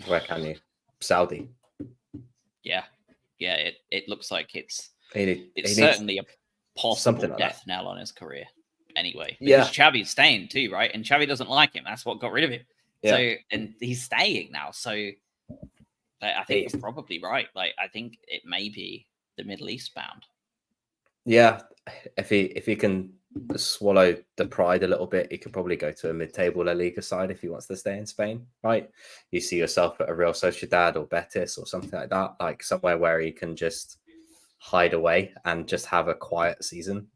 where can you? Saudi. Yeah. It looks like it's he certainly a possible like death knell on his career. Anyway, because Xavi's staying too, right? And Xavi doesn't like him. That's what got rid of him. Yeah. So, and he's staying now. So, I think you're probably right. Like, I think it may be the Middle East bound. Yeah, if he can swallow the pride a little bit, he could probably go to a mid-table La Liga side if he wants to stay in Spain, right? You see yourself at a Real Sociedad or Betis or something like that, like somewhere where he can just hide away and just have a quiet season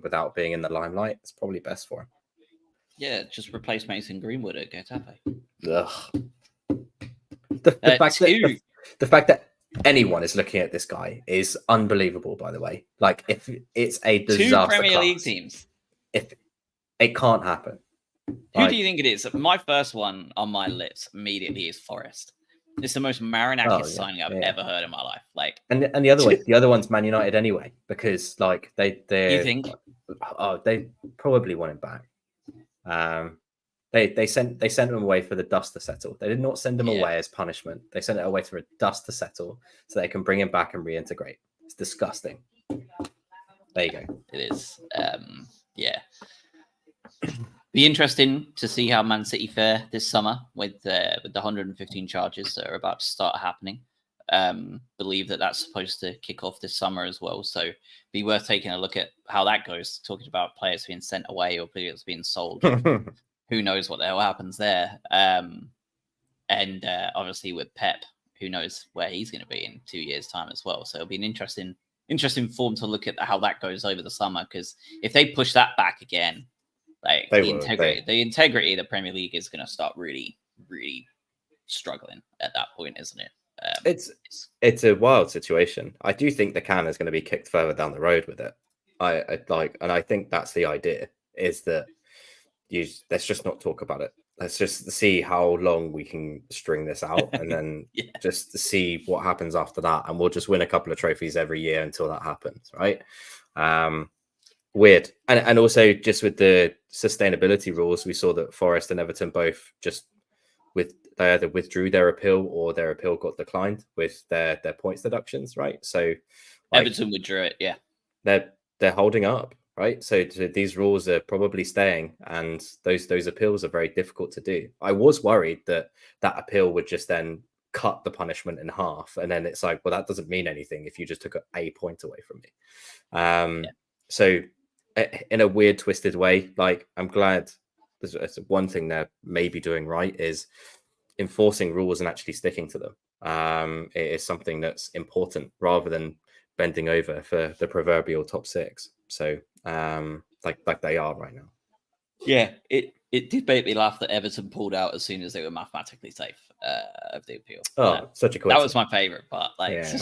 without being in the limelight. It's probably best for him. Yeah, just replace Mason Greenwood at Getafe. Ugh. The fact that anyone is looking at this guy is unbelievable, by the way. Like, if it's a disaster 2 Premier League teams, if it can't happen. Who do you think it is? My first one on my list immediately is Forest. It's the most Marinakis signing I've ever heard in my life. Like, and the other way, the other one's Man United anyway, because like they you think? Oh, they probably want him back. They sent him away for the dust to settle. They did not send him away as punishment. They sent it away for a dust to settle so they can bring him back and reintegrate. It's disgusting. There you go. It is. Be interesting to see how Man City fare this summer with the 115 charges that are about to start happening. Believe that's supposed to kick off this summer as well. So be worth taking a look at how that goes. Talking about players being sent away or players being sold. Who knows what the hell happens there? And obviously with Pep, who knows where he's going to be in 2 years' time as well. So it'll be an interesting form to look at how that goes over the summer. Because if they push that back again, like the integrity of the Premier League is going to start really, really struggling at that point, isn't it? It's a wild situation. I do think the can is going to be kicked further down the road with it. And I think that's the idea, is that let's just not talk about it. Let's just see how long we can string this out, and then just see what happens after that. And we'll just win a couple of trophies every year until that happens, right? Weird. And also just with the sustainability rules, we saw that Forest and Everton both just they either withdrew their appeal or their appeal got declined with their points deductions, right? So Everton withdrew it, yeah. They're holding up, right? So these rules are probably staying, and those appeals are very difficult to do. I was worried that appeal would just then cut the punishment in half, and then it's like, well, that doesn't mean anything if you just took a point away from me. So in a weird, twisted way. Like, I'm glad there's one thing they're maybe doing right is enforcing rules and actually sticking to them. It is something that's important rather than bending over for the proverbial top six. So, like they are right now. Yeah, it did make me laugh that Everton pulled out as soon as they were mathematically safe of the appeal. Oh, such a that coincidence. was my favorite part. Like, Yeah.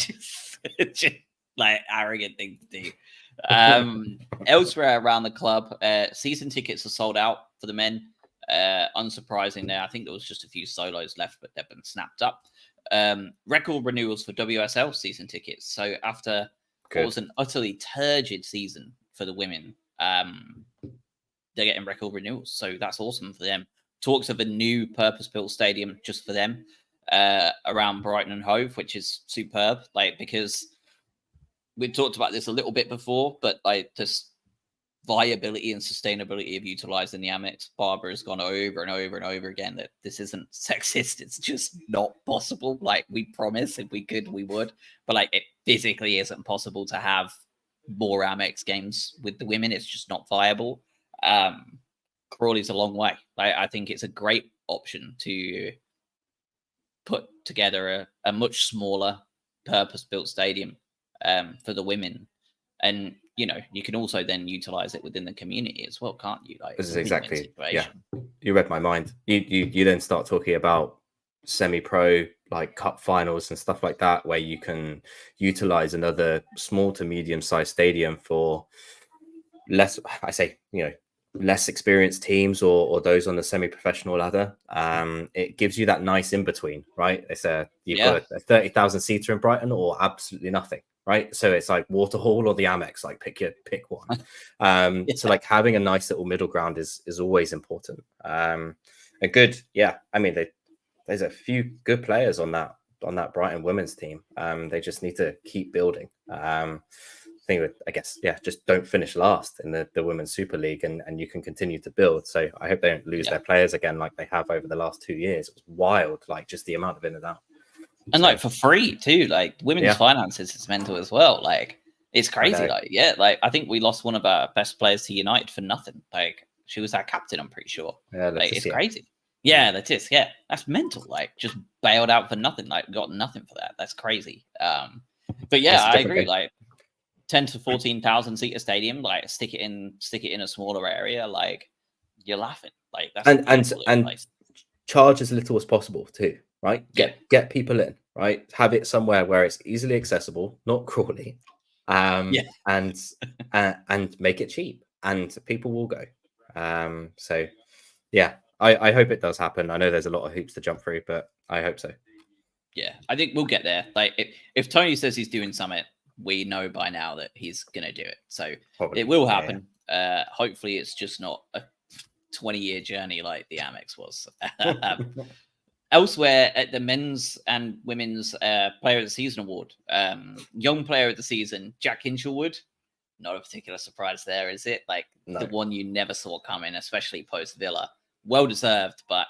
just like arrogant thing to do. Elsewhere around the club, season tickets are sold out for the men. Unsurprising there. I think there was just a few solos left, but they've been snapped up. Record renewals for WSL season tickets. So after what was an utterly turgid season for the women, they're getting record renewals. So that's awesome for them. Talks of a new purpose-built stadium just for them around Brighton and Hove, which is superb. Like, because we talked about this a little bit before, but like this viability and sustainability of utilizing the Amex, Barbara has gone over and over and over again that this isn't sexist. It's just not possible. Like, we promise if we could, we would, but like it physically isn't possible to have more Amex games with the women. It's just not viable. Crawley's a long way. I think it's a great option to put together a much smaller purpose-built stadium for the women. And, you know, you can also then utilize it within the community as well, can't you? Like, this is exactly, yeah, you read my mind. You then start talking about semi-pro, like cup finals and stuff like that, where you can utilize another small to medium-sized stadium for less, I say, you know, less experienced teams or those on the semi-professional ladder. It gives you that nice in-between, right? It's you've got a 30,000 seater in Brighton or absolutely nothing, right? So it's like Waterhall or the Amex, like pick one. So like having a nice little middle ground is always important. And good, yeah. I mean, there's a few good players on that Brighton women's team. They just need to keep building. I guess, yeah, just don't finish last in the Women's Super League and you can continue to build. So I hope they don't lose their players again like they have over the last 2 years. It was wild, like just the amount of in and out. And like for free too, like women's finances is mental as well. Like it's crazy. Like I think we lost one of our best players to United for nothing. Like she was our captain, I'm pretty sure. Yeah, like, it's crazy. Yeah, that is. Yeah, that's mental. Like just bailed out for nothing. Like got nothing for that. That's crazy. But yeah, I agree. Like 10 to 14,000 seater stadium, like stick it in a smaller area, like you're laughing. Like that's and charge as little as possible too, right? Get people in, right? Have it somewhere where it's easily accessible, not Crawley, and make it cheap, and people will go. So yeah, I hope it does happen. I know there's a lot of hoops to jump through, but I hope so. Yeah, I think we'll get there. Like if Tony says he's doing something, we know by now that he's going to do it. So it will happen. Yeah. Hopefully it's just not a 20-year journey like the Amex was. Elsewhere at the men's and women's player of the season award, young player of the season, Jack Hinchelwood. Not a particular surprise there, is it? Like the one you never saw coming, especially post Villa. Well deserved, but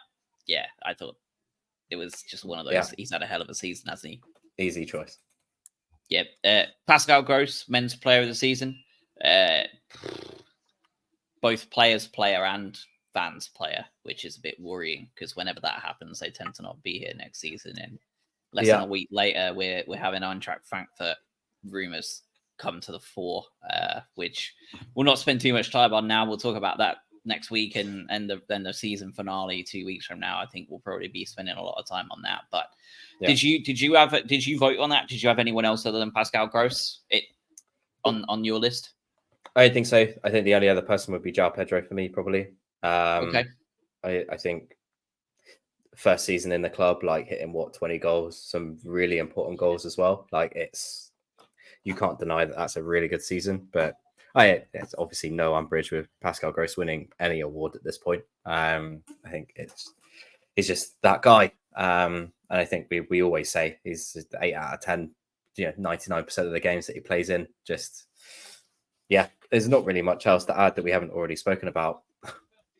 yeah, I thought it was just one of those. Yeah. He's had a hell of a season, hasn't he? Easy choice. Yep. Pascal Gross, men's player of the season. Both player and fans player, which is a bit worrying because whenever that happens, they tend to not be here next season. And less than a week later, we're having Eintracht Frankfurt rumors come to the fore, which we'll not spend too much time on now. We'll talk about that next week and then the season finale 2 weeks from now. I think we'll probably be spending a lot of time on that. But did you vote on that? Did you have anyone else other than Pascal Gross on your list? I don't think so. I think the only other person would be João Pedro for me, probably. Okay. I think first season in the club, like hitting 20 goals, some really important goals as well. Like you can't deny that that's a really good season, but it's obviously no umbrage with Pascal Gross winning any award at this point. I think he's just that guy. And I think we always say he's 8 out of 10, 99% of the games that he plays in. Just, there's not really much else to add that we haven't already spoken about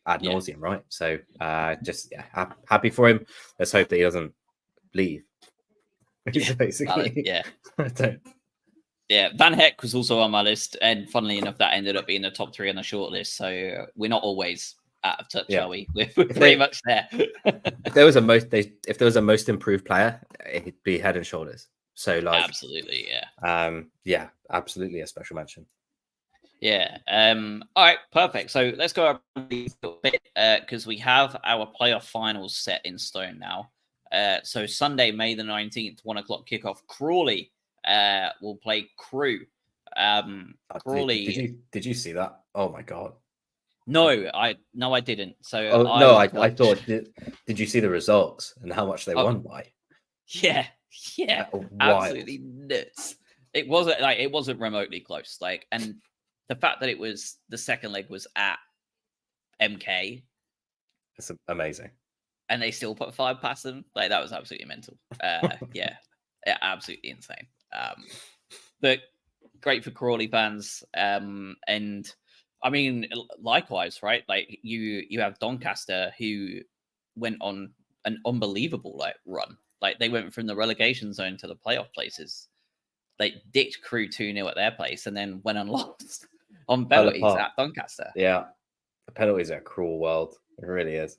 ad nauseum, right? So happy for him. Let's hope that he doesn't leave. Basically, yeah. Yeah, Van Heck was also on my list, and funnily enough, that ended up being the top 3 on the short list. So we're not always out of touch, are we? We're pretty much there. if there was a most improved player, it'd be Head and Shoulders. So like, absolutely, yeah, absolutely a special mention. Yeah. All right. Perfect. So let's go up a little bit because we have our playoff finals set in stone now. So Sunday, May the 19th, 1:00 kickoff. Crawley will play Crew. Crawley. Did you see that? Oh my god. No, I didn't. So I thought. Did you see the results and how much they won by? Yeah, absolutely nuts. It wasn't remotely close. Like, and the fact that it was the second leg was at MK. It's amazing. And they still put 5 past them. Like, that was absolutely mental. Yeah, absolutely insane. But great for Crawley fans. And I mean, likewise, right? Like you have Doncaster who went on an unbelievable run. Like, they went from the relegation zone to the playoff places. They dicked Crew 2-0 at their place and then went and lost on penalties at Doncaster. Yeah, the penalties are a cruel world. It really is.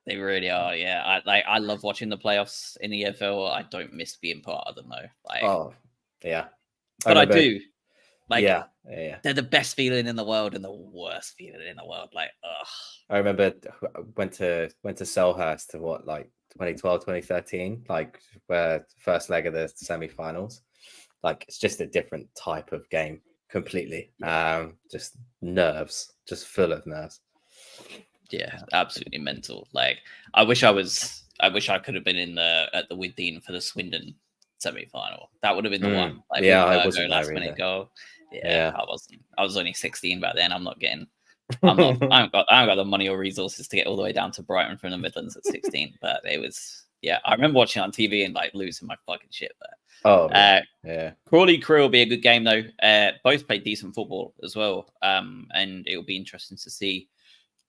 They really are. Yeah, I love watching the playoffs in the EFL. I don't miss being part of them though. Oh, yeah. But I do. Like, yeah. They're the best feeling in the world and the worst feeling in the world. Like, ugh. I remember went to Selhurst to what, like 2012, 2013, like where first leg of the semi-finals. Like, it's just a different type of game completely. Just nerves, just full of nerves. Yeah, absolutely mental. Like, I wish I could have been at the Withdean for the Swindon semi-final. That would have been the one. Like, I wasn't last minute goal. Yeah, I wasn't. I was only 16 back then. I haven't got the money or resources to get all the way down to Brighton from the Midlands at 16. But it was, I remember watching it on TV and like losing my fucking shit there. Yeah. Crawley Crew will be a good game though. Both played decent football as well. And it will be interesting to see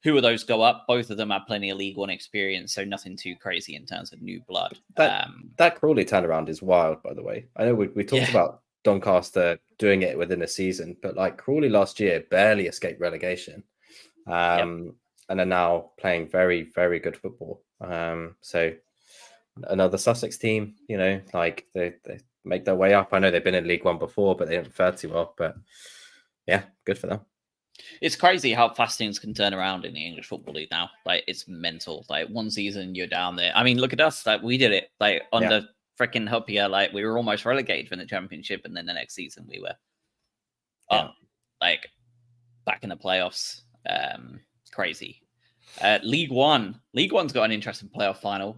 who of those go up. Both of them have plenty of League One experience, so nothing too crazy in terms of new blood. That Crawley turnaround is wild, by the way. I know we talked about Doncaster doing it within a season, but like Crawley last year barely escaped relegation, and are now playing very, very good football. So another Sussex team, like they make their way up. I know they've been in League One before, but they didn't fare too well. But yeah, good for them. It's crazy how fast things can turn around in the English Football League now. Like, it's mental. Like, one season you're down there. I mean, look at us. Like, we did it. Like, on the freaking hub here. Like, we were almost relegated from the Championship, and then the next season we were like back in the playoffs. Crazy. League One's got an interesting playoff final.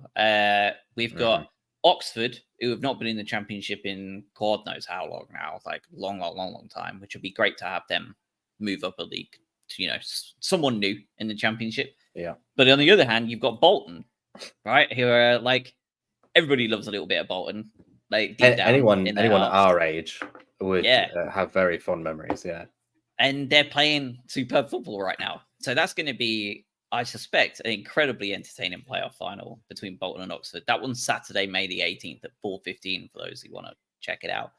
We've got Oxford, who have not been in the Championship in God knows how long now. Like, long time. Which would be great to have them move up a league to, someone new in the Championship. Yeah. But on the other hand, you've got Bolton, right? Who are like, everybody loves a little bit of Bolton. Like, deep down anyone at our age would have very fond memories. Yeah. And they're playing superb football right now. So that's going to be, I suspect, an incredibly entertaining playoff final between Bolton and Oxford. That one's Saturday, May the 18th at 4:15 for those who want to check it out.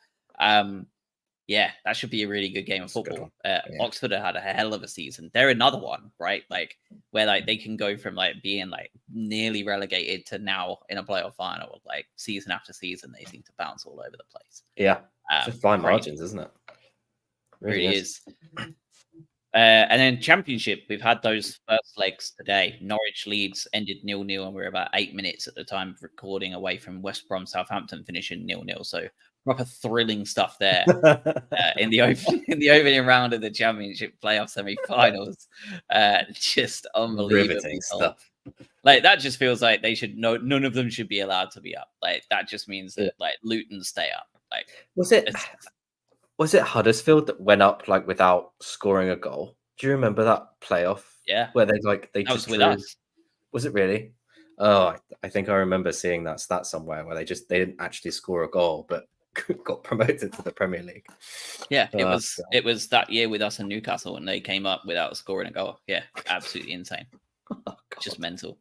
Yeah, that should be a really good game of football. Oxford have had a hell of a season. They're another one, right? Like, where like they can go from like being like nearly relegated to now in a playoff final. Like, season after season, they seem to bounce all over the place. Yeah, just fine margins, isn't it? Really is. And then Championship, we've had those first legs today. Norwich Leeds ended 0-0, and we're about 8 minutes at the time of recording away from West Brom Southampton finishing 0-0. So proper thrilling stuff there in the opening round of the Championship playoff semi-finals. Just unbelievable stuff. Like, that just feels like they should none of them should be allowed to be up. Like, that just means that like Luton stay up. Like, was it Huddersfield that went up like without scoring a goal? Do you remember that playoff? Yeah, where they just with us. Was it really? Oh, I think I remember seeing that stat somewhere where they didn't actually score a goal, but got promoted to the Premier League. Yeah, it was that year with us and Newcastle, and they came up without scoring a goal. Yeah, absolutely insane. Just mental,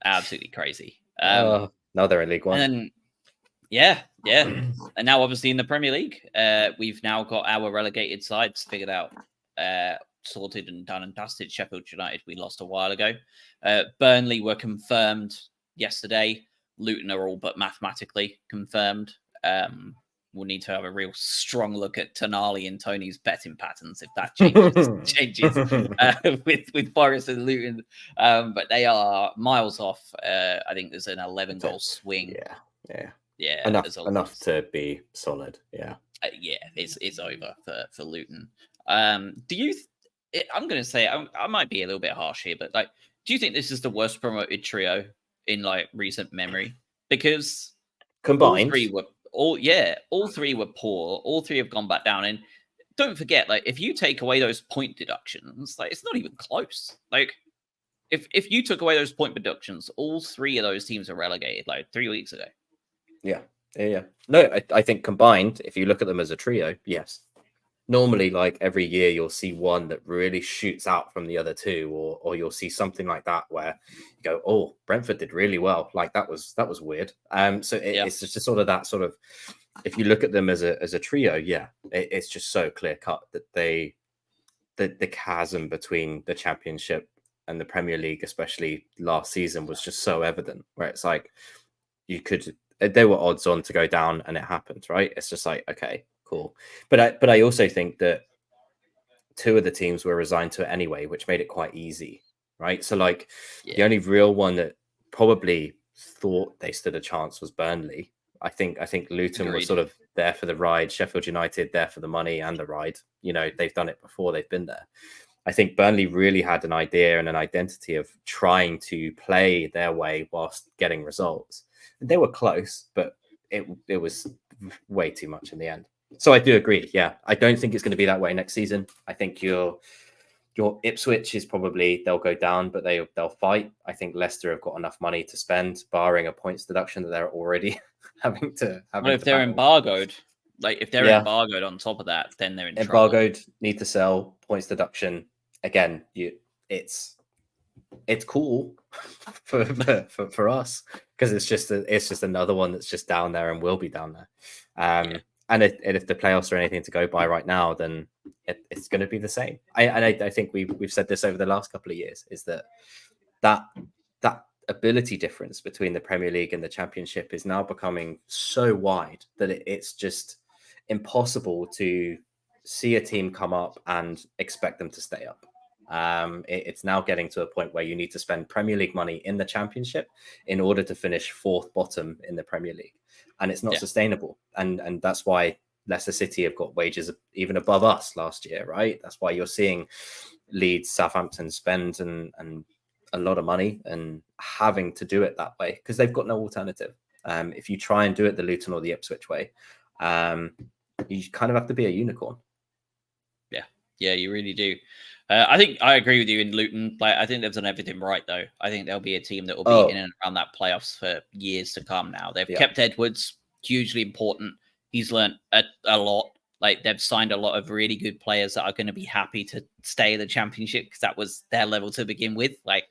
absolutely crazy. Now they're in League One. And then Yeah. And now, obviously, in the Premier League, we've now got our relegated sides figured out, sorted and done and dusted. Sheffield United, we lost a while ago. Burnley were confirmed yesterday. Luton are all but mathematically confirmed. We'll need to have a real strong look at Tonali and Tony's betting patterns if that changes with Forest and Luton. But they are miles off. I think there's an 11-goal swing. Yeah. Enough to be solid. Yeah. It's over for Luton. Do you? I'm going to say I might be a little bit harsh here, but like, do you think this is the worst promoted trio in like recent memory? Because combined, all three were poor. All three have gone back down. And don't forget, like, if you take away those point deductions, like, it's not even close. Like, if you took away those point deductions, all three of those teams are relegated like 3 weeks ago. Yeah. No, I think combined, if you look at them as a trio, yes. Normally, like every year, you'll see one that really shoots out from the other two, or you'll see something like that where you go, "Oh, Brentford did really well." Like that was weird. So it's just sort of that sort of. If you look at them as a trio, it's just so clear cut that the chasm between the Championship and the Premier League, especially last season, was just so evident. Where it's like they were odds on to go down, and it happened. Right? It's just like, okay, cool. But I also think that two of the teams were resigned to it anyway, which made it quite easy, right? So like the only real one that probably thought they stood a chance was Burnley. I think Luton was sort of there for the ride. Sheffield United there for the money and the ride. You know, they've done it before. They've been there. I think Burnley really had an idea and an identity of trying to play their way whilst getting results. And they were close, but it was way too much in the end. So I do agree. Yeah, I don't think it's going to be that way next season. I think your Ipswich is probably they'll go down, but they'll fight. I think Leicester have got enough money to spend, barring a points deduction that they're already having to. Well, if they're embargoed, like if they're embargoed on top of that, then they're in embargoed. Trouble. Need to sell, points deduction. Again, it's cool for us because it's just another one that's just down there and will be down there. And if the playoffs are anything to go by right now, then it's going to be the same. I think we've said this over the last couple of years, is that ability difference between the Premier League and the Championship is now becoming so wide that it's just impossible to see a team come up and expect them to stay up. It's now getting to a point where you need to spend Premier League money in the Championship in order to finish fourth bottom in the Premier League. And it's not sustainable. And that's why Leicester City have got wages even above us last year, right? That's why you're seeing Leeds, Southampton spend and a lot of money and having to do it that way because they've got no alternative. If you try and do it the Luton or the Ipswich way, you kind of have to be a unicorn. Yeah, you really do. I think I agree with you in Luton. Like, I think they've done everything right, though. I think they'll be a team that will be in and around that playoffs for years to come now. They've kept Edwards, hugely important. He's learned a lot. Like, they've signed a lot of really good players that are going to be happy to stay in the Championship because that was their level to begin with. Like,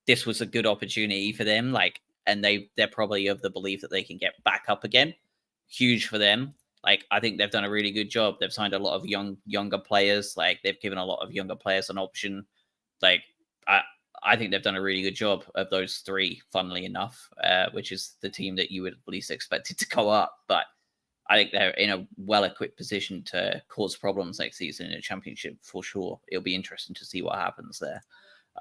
this was a good opportunity for them. Like, and they're probably of the belief that they can get back up again. Huge for them. Like, I think they've done a really good job. They've signed a lot of younger players. Like, they've given a lot of younger players an option. Like, I think they've done a really good job of those three, funnily enough, which is the team that you would at least expected to go up. But I think they're in a well-equipped position to cause problems next season in a Championship for sure. It'll be interesting to see what happens there.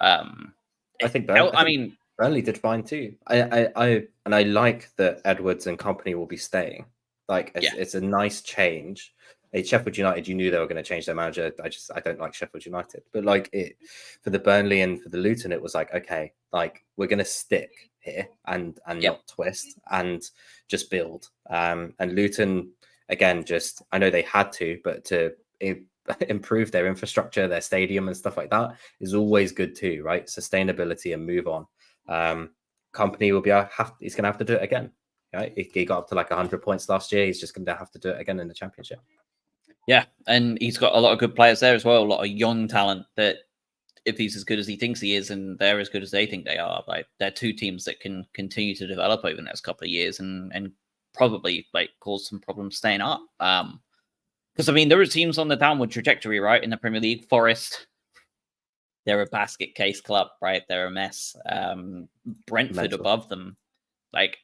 I think Burnley did fine too. I like that Edwards and company will be staying. Like it's a nice change. At Sheffield United, you knew they were going to change their manager. I don't like Sheffield United, but like for the Burnley and for the Luton, it was like, okay, like we're going to stick here and not twist and just build. And Luton again, just I know they had to, but to improve their infrastructure, their stadium and stuff like that is always good too, right? Sustainability and move on. Company will he's going to have to do it again. Right? He got up to like 100 points last year. He's just going to have to do it again in the Championship. Yeah, and he's got a lot of good players there as well. A lot of young talent that, if he's as good as he thinks he is, and they're as good as they think they are, like they're two teams that can continue to develop over the next couple of years and probably like cause some problems staying up. Because I mean, there are teams on the downward trajectory, right, in the Premier League. Forest, they're a basket case club, right? They're a mess. Brentford above them. Like,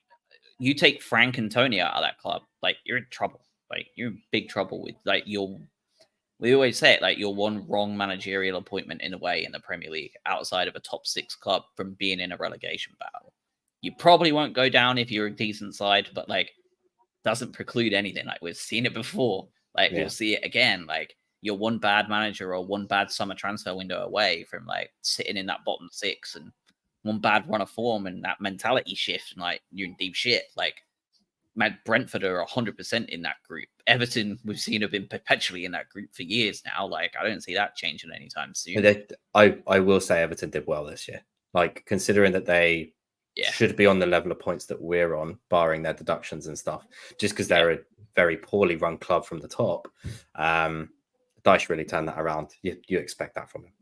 you take Frank and Tony out of that club, like, you're in trouble. Like, you're in big trouble with, like, we always say it, like, you're one wrong managerial appointment in a way in the Premier League outside of a top 6 club from being in a relegation battle. You probably won't go down if you're a decent side, but, like, doesn't preclude anything. Like, we've seen it before. Like, we'll see it again. Like, you're one bad manager or one bad summer transfer window away from, like, sitting in that bottom 6, and one bad run of form and that mentality shift, and, like, you're in deep shit. Like, Brentford are 100% in that group. Everton, we've seen, have been perpetually in that group for years now. Like, I don't see that changing anytime soon. I will say Everton did well this year. Like, considering that they should be on the level of points that we're on, barring their deductions and stuff, just because they're a very poorly run club from the top. Dyche really turned that around. You expect that from him.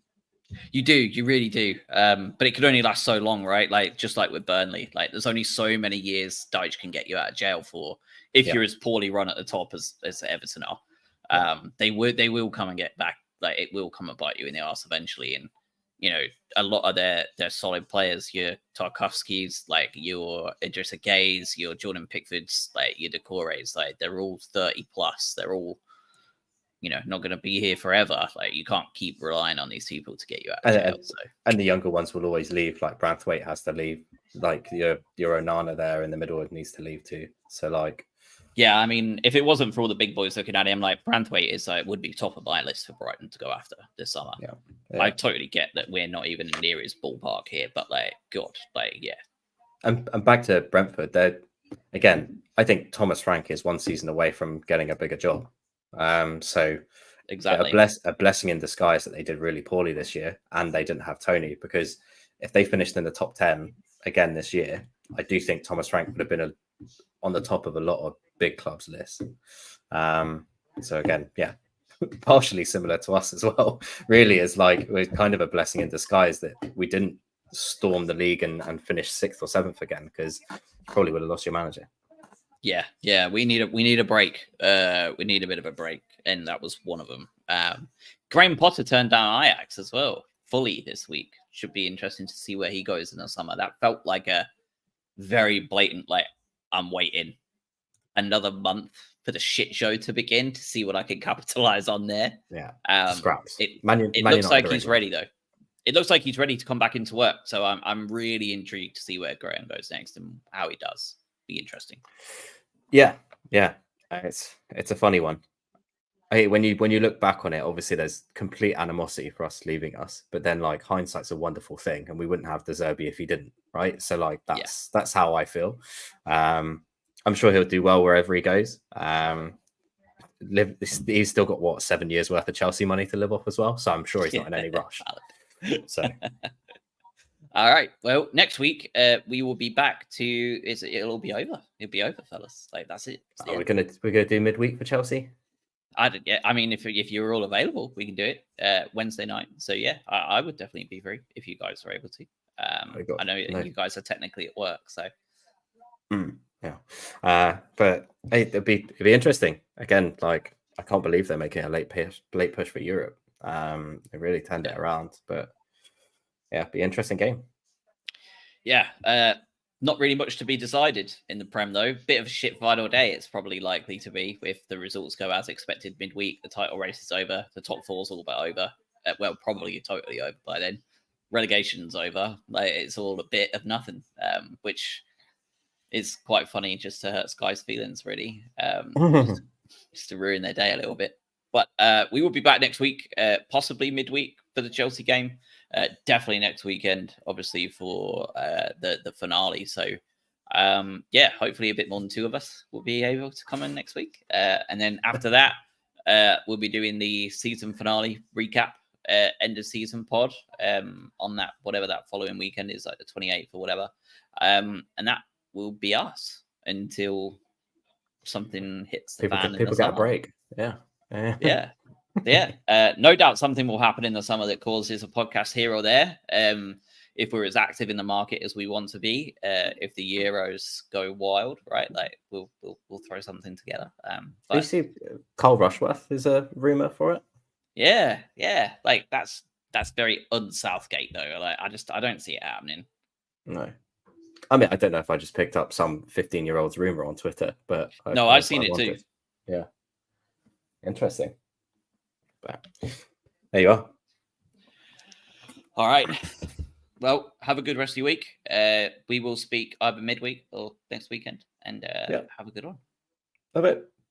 You do, you really do. But it could only last so long, right? Like, just like with Burnley, like, there's only so many years Dyche can get you out of jail for if you're as poorly run at the top as Everton are. They will come and get back. Like, it will come and bite you in the arse eventually. And, you know, a lot of their solid players, your Tarkovskis, like your Idrissa Gueys, your Jordan Pickfords, like your Decore's, like, they're all 30 plus. They're all, you know, not going to be here forever. Like, you can't keep relying on these people to get you out of jail. And the younger ones will always leave. Like, Branthwaite has to leave. Like, your Onana there in the middle needs to leave too. So, like, yeah, I mean, if it wasn't for all the big boys looking at him, like, Branthwaite is would be top of my list for Brighton to go after this summer. Yeah. I totally get that we're not even near his ballpark here, but, like, God, like, yeah. And back to Brentford, again, I think Thomas Frank is one season away from getting a bigger job. So exactly, a blessing in disguise that they did really poorly this year, and they didn't have Tony, because if they finished in the top 10 again this year, I do think Thomas Frank would have been on the top of a lot of big clubs lists. So again, partially similar to us as well. Really, is like, we're kind of a blessing in disguise that we didn't storm the league and finish 6th or 7th again, because you probably would have lost your manager. Yeah. We need a break. We need a bit of a break, and that was one of them. Graham Potter turned down Ajax as well fully this week. Should be interesting to see where he goes in the summer. That felt like a very blatant, like, I'm waiting another month for the shit show to begin to see what I can capitalize on there. Yeah, scraps. It looks like he's ready though. It looks like he's ready to come back into work. So I'm really intrigued to see where Graham goes next and how he does. Be interesting. Yeah. It's a funny one. When you look back on it, obviously there's complete animosity for us leaving us, but then, like, hindsight's a wonderful thing, and we wouldn't have De Zerbi if he didn't, right? So, like, that's how I feel. I'm sure he'll do well wherever he goes. He's still got 7 years worth of Chelsea money to live off as well, so I'm sure he's not in any rush. So, all right. Well, next week we will be back to. It'll be over. It'll be over, fellas. Like, that's it. We're gonna do midweek for Chelsea. I mean, if you're all available, we can do it Wednesday night. So yeah, I would definitely be free if you guys are able to. I know you guys are technically at work, so. Yeah, but hey, it'd be interesting. Again, like, I can't believe they're making a late push for Europe. They really turned it around, but yeah, be an interesting game. Yeah, not really much to be decided in the Prem though. Bit of a shit final day. It's probably likely to be if the results go as expected midweek. The title race is over. The top four's all but over. Well, probably totally over by then. Relegation's over. Like, it's all a bit of nothing, which is quite funny, just to hurt Sky's feelings, really, just to ruin their day a little bit. But we will be back next week, possibly midweek for the Chelsea game. Definitely next weekend, obviously, for the finale. So, hopefully a bit more than 2 of us will be able to come in next week. And then after that, we'll be doing the season finale recap, end of season pod on that, whatever that following weekend is, like the 28th or whatever. And that will be us until something hits the fan. People get a break. Yeah. No doubt something will happen in the summer that causes a podcast here or there. if we're as active in the market as we want to be, if the Euros go wild, right? Like we'll throw something together. Do you see Carl Rushworth is a rumor for it? Yeah. Like that's very un-Southgate though. Like I don't see it happening. No. I mean, I don't know if I just picked up some 15-year-old's rumor on Twitter, but I've seen it too. Yeah. Interesting. But there you are. All right. Well, have a good rest of your week. We will speak either midweek or next weekend, and have a good one. Love it.